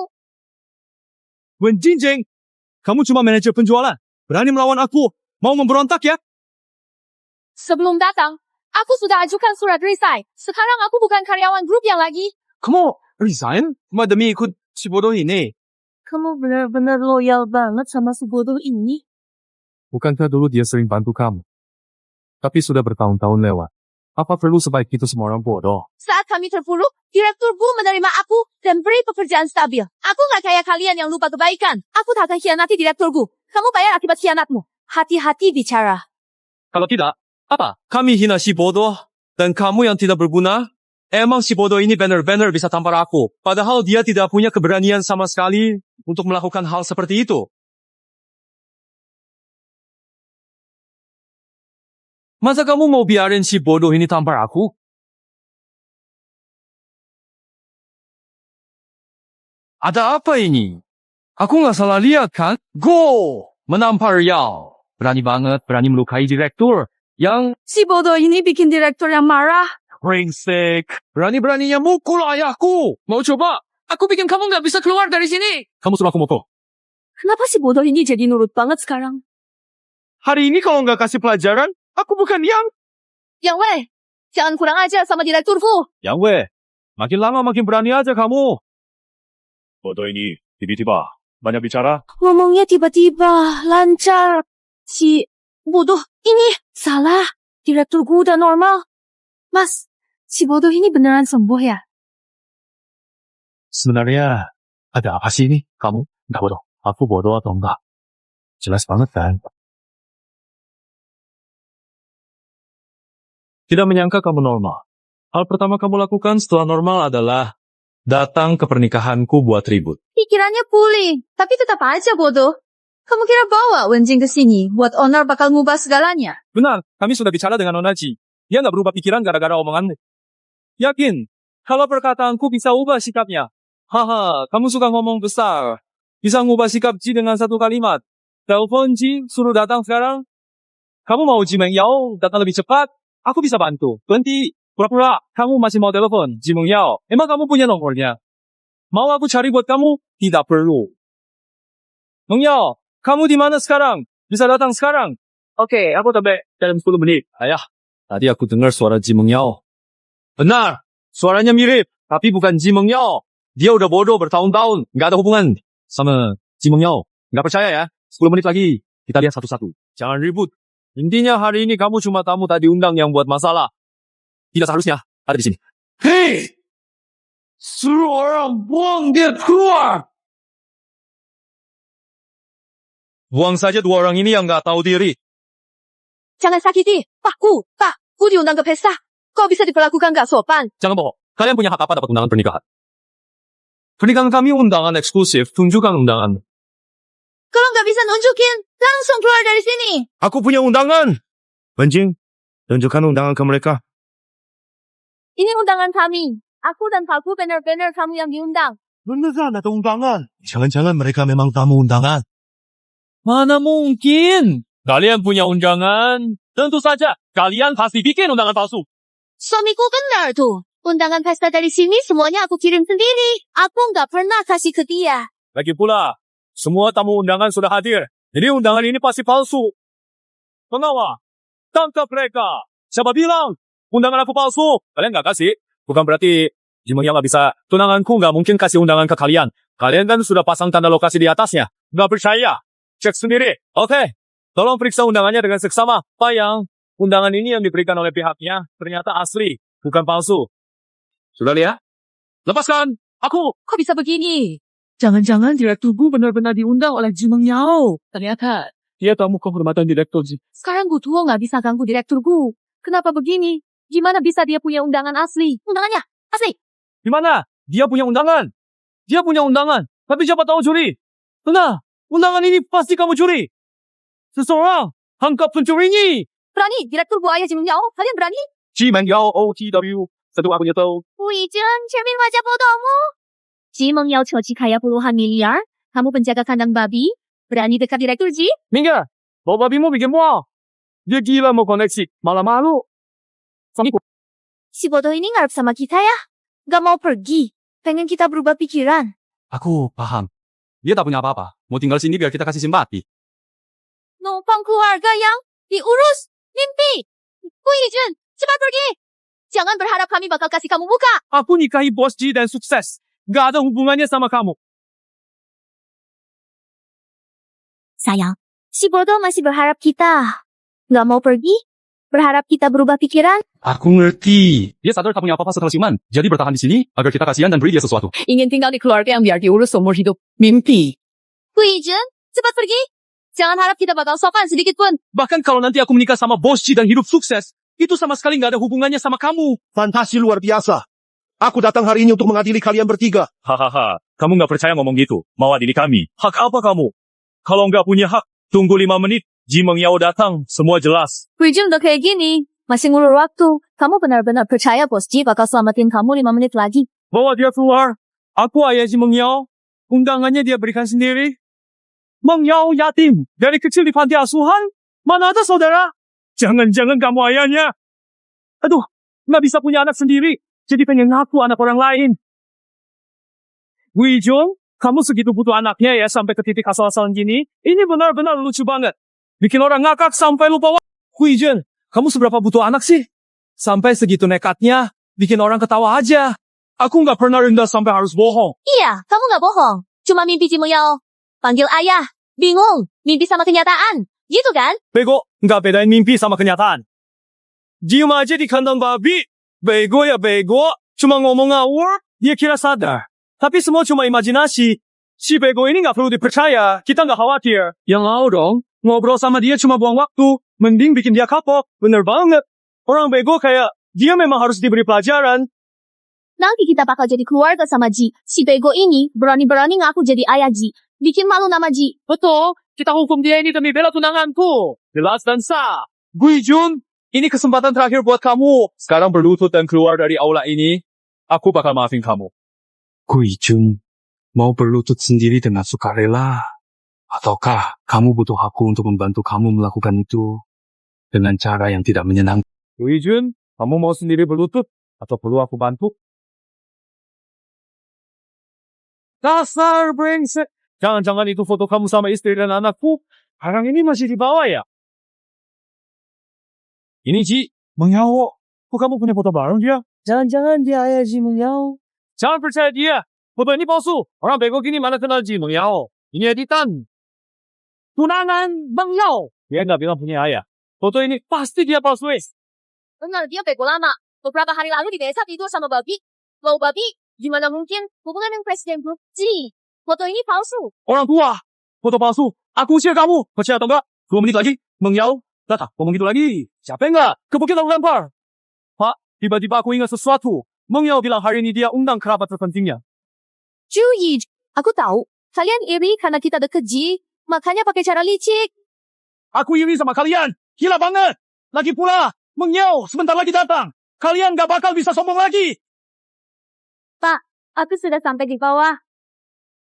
Wen Jinjing, kamu cuma manajer penjualan. Berani melawan aku. Mau memberontak ya? Sebelum datang, aku sudah ajukan surat resign. Sekarang aku bukan karyawan grup yang lagi. Kamu resign? Cuma demi ikut si bodoh ini. Kamu benar-benar loyal banget sama si bodoh ini. Bukankah dulu dia sering bantu kamu? Tapi sudah bertahun-tahun lewat. Apa perlu sebaik itu semua orang bodoh? Saat kami terpuruk, direkturku menerima aku dan beri pekerjaan stabil. Aku gak kayak kalian yang lupa kebaikan. Aku tak akan khianati direkturku. Kamu bayar akibat khianatmu. Hati-hati bicara. Kalau tidak, apa? Kami hina si bodoh dan kamu yang tidak berguna? Emang si bodoh ini benar-benar bisa tampar aku. Padahal dia tidak punya keberanian sama sekali untuk melakukan hal seperti itu. Masa kamu mau biarin si bodoh ini tampar aku? Ada apa ini? Aku nggak salah lihat kan? Go! Menampar Yao. Berani banget, berani melukai direktur. Yang Si bodoh ini bikin direktur yang marah. brengsek. Berani-beraninya mukul ayahku. Mau coba? Aku bikin kamu nggak bisa keluar dari sini. Kamu suruh aku mukul. Kenapa si bodoh ini jadi nurut banget sekarang? Hari ini kalau nggak kasih pelajaran, aku bukan Yang Wei, jangan kurang ajar sama direkturku. Yang Wei, makin lama makin berani aja kamu. Bodoh ini, tiba-tiba banyak bicara. Ngomongnya tiba-tiba, lancar. Si bodoh ini salah. Direkturku udah normal. Mas, si bodoh ini beneran sembuh ya? Sebenarnya, ada apa sih ini? Kamu nggak bodoh. Aku bodoh atau enggak? Jelas banget kan? Tidak menyangka kamu normal. Hal pertama kamu lakukan setelah normal adalah datang ke pernikahanku buat ribut. Pikirannya pulih, tapi tetap aja bodoh. Kamu kira bawa Wenjing ke sini buat owner bakal ngubah segalanya? Benar, kami sudah bicara dengan Onaji. Dia nggak berubah pikiran gara-gara omonganmu. Yakin, kalau perkataanku bisa ubah sikapnya. Haha, kamu suka ngomong besar. Bisa ngubah sikap Ji dengan satu kalimat. Telepon Ji, suruh datang sekarang. Kamu mau Ji Meng Yao datang lebih cepat? Aku bisa bantu. Berhenti. Pura-pura, kamu masih mau telepon Ji Meng Yao. Emang kamu punya nomornya? Mau aku cari buat kamu? Tidak perlu. Meng Yao, kamu di mana sekarang? Bisa datang sekarang? Oke, aku sampai dalam 10 menit. Ayah, tadi aku dengar suara Ji Meng Yao. Benar, suaranya mirip, tapi bukan Ji Meng Yao. Dia udah bodoh bertahun-tahun, nggak ada hubungan sama Ji Meng Yao. Nggak percaya ya? 10 menit lagi, kita lihat satu-satu. Jangan ribut. Intinya hari ini kamu cuma tamu tak diundang yang buat masalah. Tidak seharusnya ada di sini. Hei! Suruh orang buang dia keluar! Buang saja dua orang ini yang nggak tahu diri. Jangan sakiti. Pakku diundang ke pesta. Kok bisa diperlakukan gak sopan? Jangan bohong. Kalian punya hak apa dapat undangan pernikahan? Pernikahan kami undangan eksklusif. Tunjukkan undangan. Kalau nggak bisa nunjukin, langsung keluar dari sini. Aku punya undangan. Wenjing, tunjukkan undangan ke mereka. Ini undangan kami. Aku dan Pakku benar-benar kamu yang diundang. Beneran ada undangan. Jangan-jangan mereka memang tamu undangan. Mana mungkin? Kalian punya undangan? Tentu saja. Kalian pasti bikin undangan palsu. Suamiku benar tuh. Undangan pesta dari sini semuanya aku kirim sendiri. Aku nggak pernah kasih ke dia. Lagi pula, semua tamu undangan sudah hadir. Jadi undangan ini pasti palsu. Pengawal, tangkap mereka. Siapa bilang undangan aku palsu? Kalian nggak kasih? Bukan berarti Ji Meng Yao nggak bisa. Tunanganku nggak mungkin kasih undangan ke kalian. Kalian kan sudah pasang tanda lokasi di atasnya. Nggak percaya? Cek sendiri. Oke. Tolong periksa undangannya dengan seksama. Payang, undangan ini yang diberikan oleh pihaknya ternyata asli, bukan palsu. Sudah lihat? Lepaskan! Aku! Kok bisa begini? Jangan-jangan direkturku benar-benar diundang oleh Ji Meng Yao. Ternyata dia tamu kehormatan direktur Ji. Sekarang Gutuo nggak bisa ganggu direkturku. Kenapa begini? Gimana bisa dia punya undangan asli? Undangannya asli. Gimana? Dia punya undangan. Dia punya undangan. Tapi siapa tahu curi? Benar. Undangan ini pasti kamu curi. Seseorang tangkap pencuri ini. Berani direktur buaya Ji Meng Yao? Kalian berani? Ji Meng Yao OTW. Satu akunnya tahu. 不已经全民wajah bodohmu. Ji Meng Yao cuci kaya puluhan miliar. Kamu penjaga kandang babi? Berani dekat direktur Ji? Minggir. Bawa babimu bikin mual. Dia gila mau koneksi. Malah malu. Suamiku. Si bodoh ini ngarep sama kita ya? Gak mau pergi. pengen kita berubah pikiran. Aku paham. Dia tak punya apa-apa. Mau tinggal sini biar kita kasih simpati. Numpang keluarga yang diurus mimpi. Guijun, cepat pergi. Jangan berharap kami bakal kasih kamu muka. Aku nikahi bos Ji dan sukses. Gak ada hubungannya sama kamu. Sayang, si bodoh masih berharap kita nggak mau pergi. Berharap kita berubah pikiran. Aku ngerti. Dia sadar tak punya apa-apa setelah siuman. Jadi bertahan di sini agar kita kasihan dan beri dia sesuatu. Ingin tinggal di keluarga yang biar diurus seumur hidup. Mimpi. Guijun, cepat pergi. Jangan harap kita bakal sopan sedikit pun. Bahkan kalau nanti aku menikah sama bos Ji dan hidup sukses, itu sama sekali gak ada hubungannya sama kamu. Fantasi luar biasa. Aku datang hari ini untuk mengadili kalian bertiga. Hahaha, kamu gak percaya ngomong gitu. Mau adili kami. Hak apa kamu? Kalau gak punya hak, tunggu 5 menit. Ji Mengyao datang, semua jelas. Guijun udah kayak gini. Masih ngulur waktu. Kamu benar-benar percaya bos Ji bakal selamatin kamu 5 menit lagi. Bawa dia keluar. Aku ayah Ji Mengyao. Undangannya dia berikan sendiri. Mengyao yatim. Dari kecil di panti asuhan. Mana ada saudara? Jangan-jangan kamu ayahnya. Aduh, gak bisa punya anak sendiri. Jadi pengen ngaku anak orang lain. Guijun, kamu segitu butuh anaknya ya sampai ke titik asal-asalan gini. Ini benar-benar lucu banget. Bikin orang ngakak sampai lupa waktu. Guijun, kamu seberapa butuh anak sih? Sampai segitu nekatnya, bikin orang ketawa aja. Aku gak pernah rendah sampai harus bohong. Iya, kamu gak bohong. Cuma mimpi Ji Mengyao. Panggil ayah. Bingung. Mimpi sama kenyataan. Gitu kan? Bego, gak bedain mimpi sama kenyataan. Diem aja di kandang babi. Bego ya bego. Cuma ngomong ngawur, dia kira sadar. Tapi semua cuma imajinasi. Si bego ini gak perlu dipercaya. Kita gak khawatir. Yang mau dong. Ngobrol sama dia cuma buang waktu. Mending bikin dia kapok. Bener banget. Orang bego kayak dia memang harus diberi pelajaran. Nanti kita bakal jadi keluarga sama Ji. Si bego ini berani-berani ngaku jadi ayah Ji. Bikin malu nama Ji. Betul. Kita hukum dia ini demi bela tunanganku. Jelas dan sah. Guijun, ini kesempatan terakhir buat kamu. Sekarang berlutut dan keluar dari aula ini. Aku bakal maafin kamu. Guijun, mau berlutut sendiri dengan sukarela? Ataukah kamu butuh aku untuk membantu kamu melakukan itu dengan cara yang tidak menyenangkan? Guijun, kamu mau sendiri berlutut? Atau perlu aku bantu? Dasar brengsek. Jangan-jangan itu foto kamu sama istri dan anakku. Sekarang ini masih di bawah ya? Ini Ji, Mengyao. Kok kamu punya foto bareng dia? Jangan-jangan dia ayah Ji Mengyao. Jangan percaya dia. Foto ini palsu. Orang bego gini mana kenal Ji Mengyao. Ini editan. Tunangan Mengyao. Dia nggak bilang punya ayah. Foto ini pasti dia palsuin. Benar, dia bego lama. Beberapa hari lalu di desa tidur sama babi. Bau babi, gimana mungkin hubungan dengan Presiden Grup Ji? Foto ini palsu. Orang tua. Foto palsu. Aku usir kamu. Percaya atau enggak? 2 menit lagi. Mengyao. Datang. Ngomong gitu lagi. Siapa yang enggak? Ke bukit aku lempar. Pak, tiba-tiba aku ingat sesuatu. Mengyao bilang hari ini dia undang kerabat terpentingnya. Juyi, aku tahu. Kalian iri karena kita deket Ji. Makanya pakai cara licik. Aku iri sama kalian. Gila banget. Lagi pula, Mengyao sebentar lagi datang. Kalian gak bakal bisa sombong lagi. Pak, aku sudah sampai di bawah.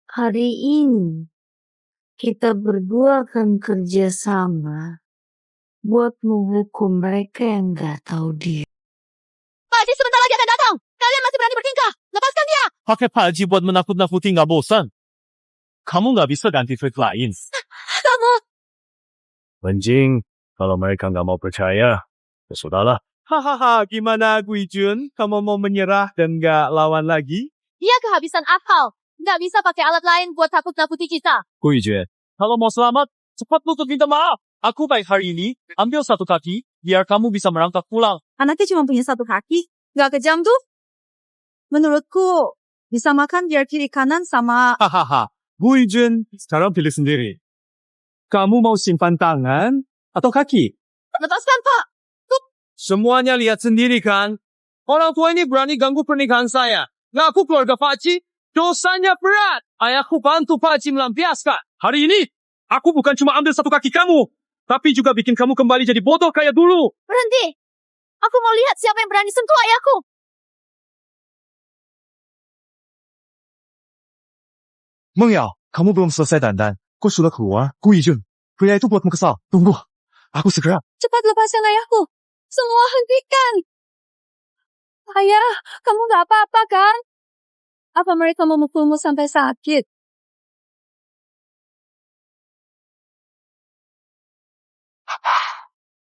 Hari ini, kita berdua akan kerja sama buat menghukum mereka yang gak tahu diri. Pak Ji sebentar lagi akan datang. Kalian masih berani bertingkah. Lepaskan dia. Pakai Pak Ji buat menakut-nakuti gak bosan. Kamu gak bisa ganti trik lain. Kamu. Benjing, kalau mereka gak mau percaya, ya sudahlah. Hahaha, gimana Guijun? Kamu mau menyerah dan gak lawan lagi? Dia kehabisan akal. Nggak bisa pakai alat lain buat takut-nakuti kita. Guijun, kalau mau selamat, cepat lutut minta maaf. Aku baik hari ini, ambil 1 kaki, biar kamu bisa merangkak pulang. Anaknya cuma punya 1 kaki, gak kejam tuh? Menurutku, bisa makan biar kiri kanan sama... Hahaha, Guijun, sekarang pilih sendiri. Kamu mau simpan tangan atau kaki? Lepaskan, Pak. Semuanya lihat sendiri kan? Orang tua ini berani ganggu pernikahan saya. Ngaku keluarga Pak Ji, dosanya berat. Ayahku bantu Pak Ji melampiaskan. Hari ini, aku bukan cuma ambil 1 kaki kamu, tapi juga bikin kamu kembali jadi bodoh kayak dulu. Berhenti. Aku mau lihat siapa yang berani sentuh ayahku. Mengyao, kamu belum selesai dandan. Kok sudah keluar? Guijun, pria itu buatmu kesal. Tunggu, aku segera. Cepat lepaskan ayahku. Semua hentikan. Ayah, kamu gak apa-apa kan? Apa mereka memukulmu sampai sakit?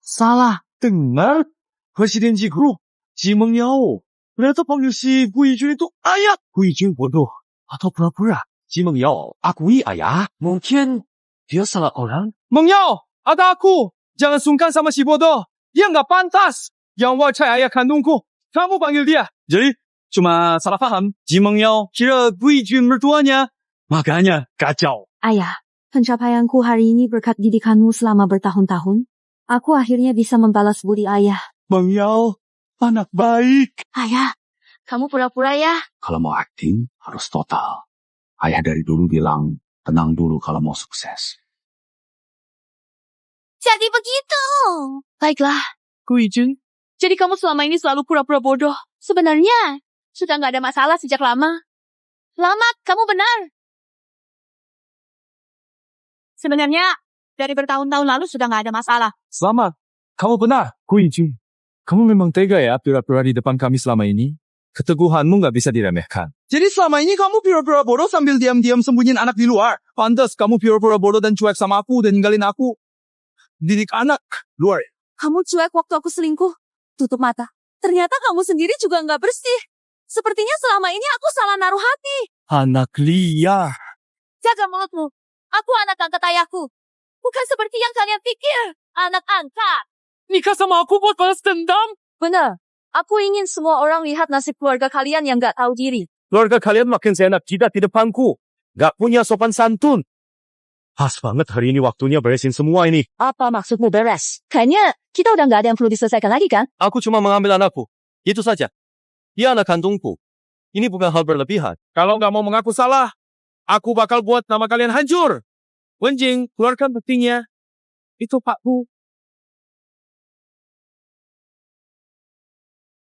Salah dengar Presiden Guru Jimeng Yao. Ternyata panggil si Gu Yijun itu ayah. Gu Yijun bodoh atau pura-pura. Jimeng Yao akui ayah. Mungkin dia salah orang. Meng Yao, ada aku. Jangan sungkan sama si bodoh. Dia nggak pantas. Yang wacai ayah kandungku. Kamu panggil dia. Jadi cuma salah paham. Jimeng Yao kira Gu Yijun mertuanya. Makanya kacau. Ayah, pencapaianku hari ini berkat didikanmu selama bertahun-tahun. Aku akhirnya bisa membalas budi ayah. Meng Yao, anak baik. Ayah, kamu pura-pura ya? Kalau mau acting, harus total. Ayah dari dulu bilang, tenang dulu kalau mau sukses. Jadi begitu. Baiklah, Gu Yijun. jadi kamu selama ini selalu pura-pura bodoh. Sebenarnya, sudah nggak ada masalah sejak lama. Lama, kamu benar. Sebenarnya, dari bertahun-tahun lalu sudah nggak ada masalah. Selamat. Kamu benar, Gu Yijun. Kamu memang tega ya pura-pura di depan kami selama ini. Keteguhanmu nggak bisa diremehkan. Jadi selama ini kamu pura-pura bodoh sambil diam-diam sembunyiin anak di luar. Pantes kamu pura-pura bodoh dan cuek sama aku dan ninggalin aku. Didik anak. Luar. Kamu cuek waktu aku selingkuh. Tutup mata. Ternyata kamu sendiri juga nggak bersih. Sepertinya selama ini aku salah naruh hati. Anak liar. Jaga mulutmu. Aku anak angkat ayahku. Bukan seperti yang kalian pikir. Anak angkat. Nikah sama aku buat balas dendam? Benar. Aku ingin semua orang lihat nasib keluarga kalian yang gak tahu diri. Keluarga kalian makin seenak jidat di depanku. Gak punya sopan santun. Pas banget hari ini waktunya beresin semua ini. Apa maksudmu beres? Kayaknya kita udah gak ada yang perlu diselesaikan lagi kan? Aku cuma mengambil anakku. Itu saja. Dia anak kandungku. Ini bukan hal berlebihan. Kalau nggak mau mengaku salah, aku bakal buat nama kalian hancur. Wenjing, keluarkan petinya. Itu Pakku.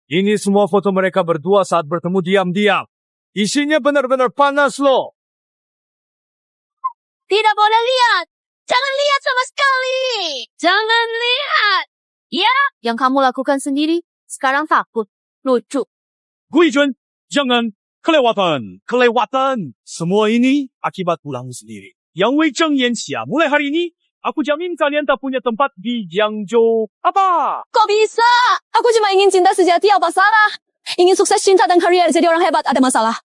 Ini semua foto mereka berdua saat bertemu diam-diam. Isinya benar-benar panas loh. Tidak boleh lihat. Jangan lihat sama sekali. Jangan lihat. Ya, yang kamu lakukan sendiri. Sekarang takut. Lucu. Gu Yijun, jangan kelewatan. Kelewatan. Semua ini akibat pulangmu sendiri. Yang Wei Zheng Yanxia, mulai hari ini, aku jamin kalian tak punya tempat di Jiangzhou. Apa? Kok bisa? Aku cuma ingin cinta sejati, apa salah? Ingin sukses cinta dan karier jadi orang hebat, ada masalah.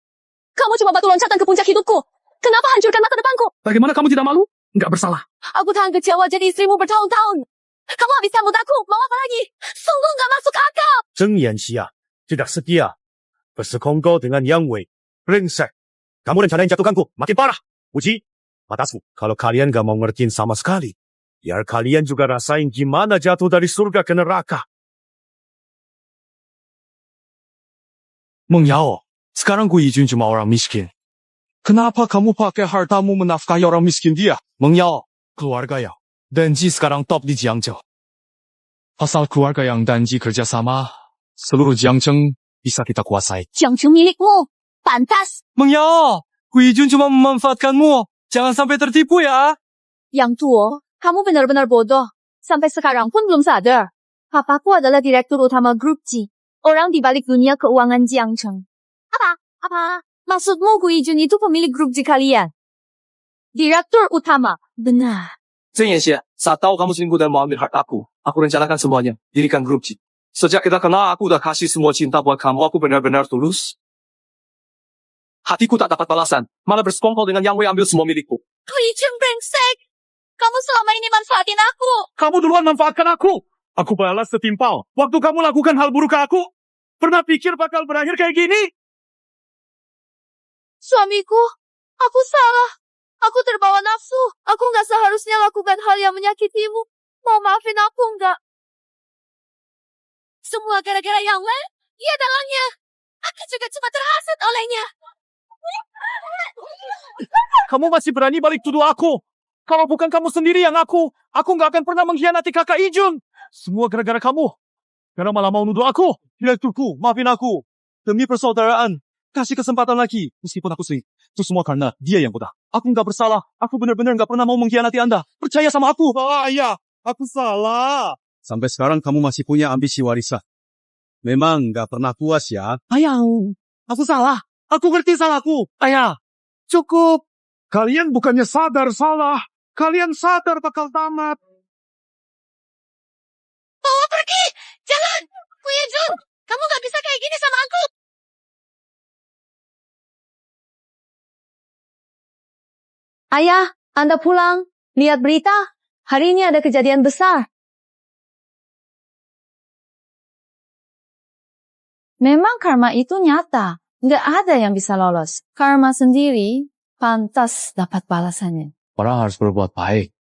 Kamu cuma batu loncatan ke puncak hidupku. Kenapa hancurkan masa depanku? Bagaimana kamu tidak malu? Nggak bersalah. Aku tahan kecewa jadi istrimu bertahun-tahun. Kamu habis sambut aku, mau apa lagi? Sungguh nggak masuk akal. Zheng Yanxia, tidak setia. Bersekongkol dengan Yang Wei. Brengsek. Kamu rencanain jatuhkanku, makin parah. Uji, matasmu. Kalau kalian gak mau ngertiin sama sekali, biar kalian juga rasain gimana jatuh dari surga ke neraka. Meng Yao, sekarang Gu Yijun cuma orang miskin. Kenapa kamu pakai hartamu menafkahi orang miskin dia? Meng Yao, keluarga Yao. Danji sekarang top di Jiangzhou. Asal keluarga yang Danji kerjasama, seluruh Jiangzhou bisa kita kuasai. Jiangzhou milikmu. Pantas. Meng Yao, Gu Yijun cuma memanfaatkanmu. Jangan sampai tertipu ya. Yang Tuo, kamu benar-benar bodoh. Sampai sekarang pun belum sadar. Papaku adalah direktur utama grup G. Orang di balik dunia keuangan Jiangzhou. Apa? Maksudmu Gu Yijun itu pemilik grup G kalian? Direktur utama. Benar. Zheng Yanxia, saat tahu kamu selingkuh dan mau ambil hartaku, aku rencanakan semuanya, dirikan grup G. Sejak kita kenal, aku udah kasih semua cinta buat kamu, aku benar-benar tulus. Hatiku tak dapat balasan, malah bersekongkol dengan Yang Wei ambil semua milikku. Gu Yijun brengsek. Kamu selama ini manfaatin aku. Kamu duluan manfaatkan aku. Aku balas setimpal. Waktu kamu lakukan hal buruk ke aku, pernah pikir bakal berakhir kayak gini? Suamiku, aku salah. Aku terbawa nafsu. Aku nggak seharusnya lakukan hal yang menyakitimu. Mau maafin aku nggak? Semua gara-gara Yang Wei? Iya dalangnya. Aku juga cuma terhasut olehnya. Kamu masih berani balik tuduh aku. Kalau bukan kamu sendiri yang aku nggak akan pernah mengkhianati kakak Ijun. Semua gara-gara kamu. Karena malah mau nuduh aku. Direkturku, maafin aku. Demi persaudaraan, kasih kesempatan lagi. Meskipun aku sering, itu semua karena dia yang bodoh. Aku nggak bersalah. Aku benar-benar nggak pernah mau mengkhianati Anda. Percaya sama aku. Iya, aku salah. Sampai sekarang kamu masih punya ambisi warisan. Memang nggak pernah puas ya. Ayang, aku salah. Aku ngerti salahku. Ayah, Cukup. Kalian bukannya sadar salah. Kalian sadar bakal tamat. Bawa pergi! Jangan! Kuya Jun, kamu gak bisa kayak gini sama aku. Ayah, Anda pulang. Lihat berita. Hari ini ada kejadian besar. Memang karma itu nyata. Nggak ada yang bisa lolos. Karma sendiri pantas dapat balasannya. Orang harus berbuat baik,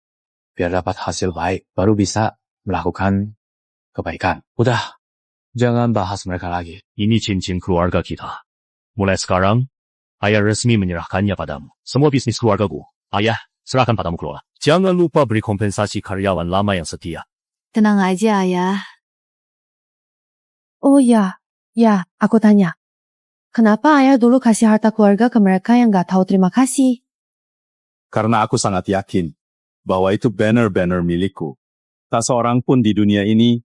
biar dapat hasil baik, baru bisa melakukan kebaikan. Udah, jangan bahas mereka lagi. Ini cincin keluarga kita. Mulai sekarang, ayah resmi menyerahkannya padamu. Semua bisnis keluargaku, ayah serahkan padamu kelola. Jangan lupa beri kompensasi karyawan lama yang setia. Tenang aja, Ayah. Oh ya, aku tanya. Kenapa Ayah dulu kasih harta keluarga ke mereka yang nggak tahu terima kasih? Karena aku sangat yakin bahwa itu banner-banner milikku. Tak seorang pun di dunia ini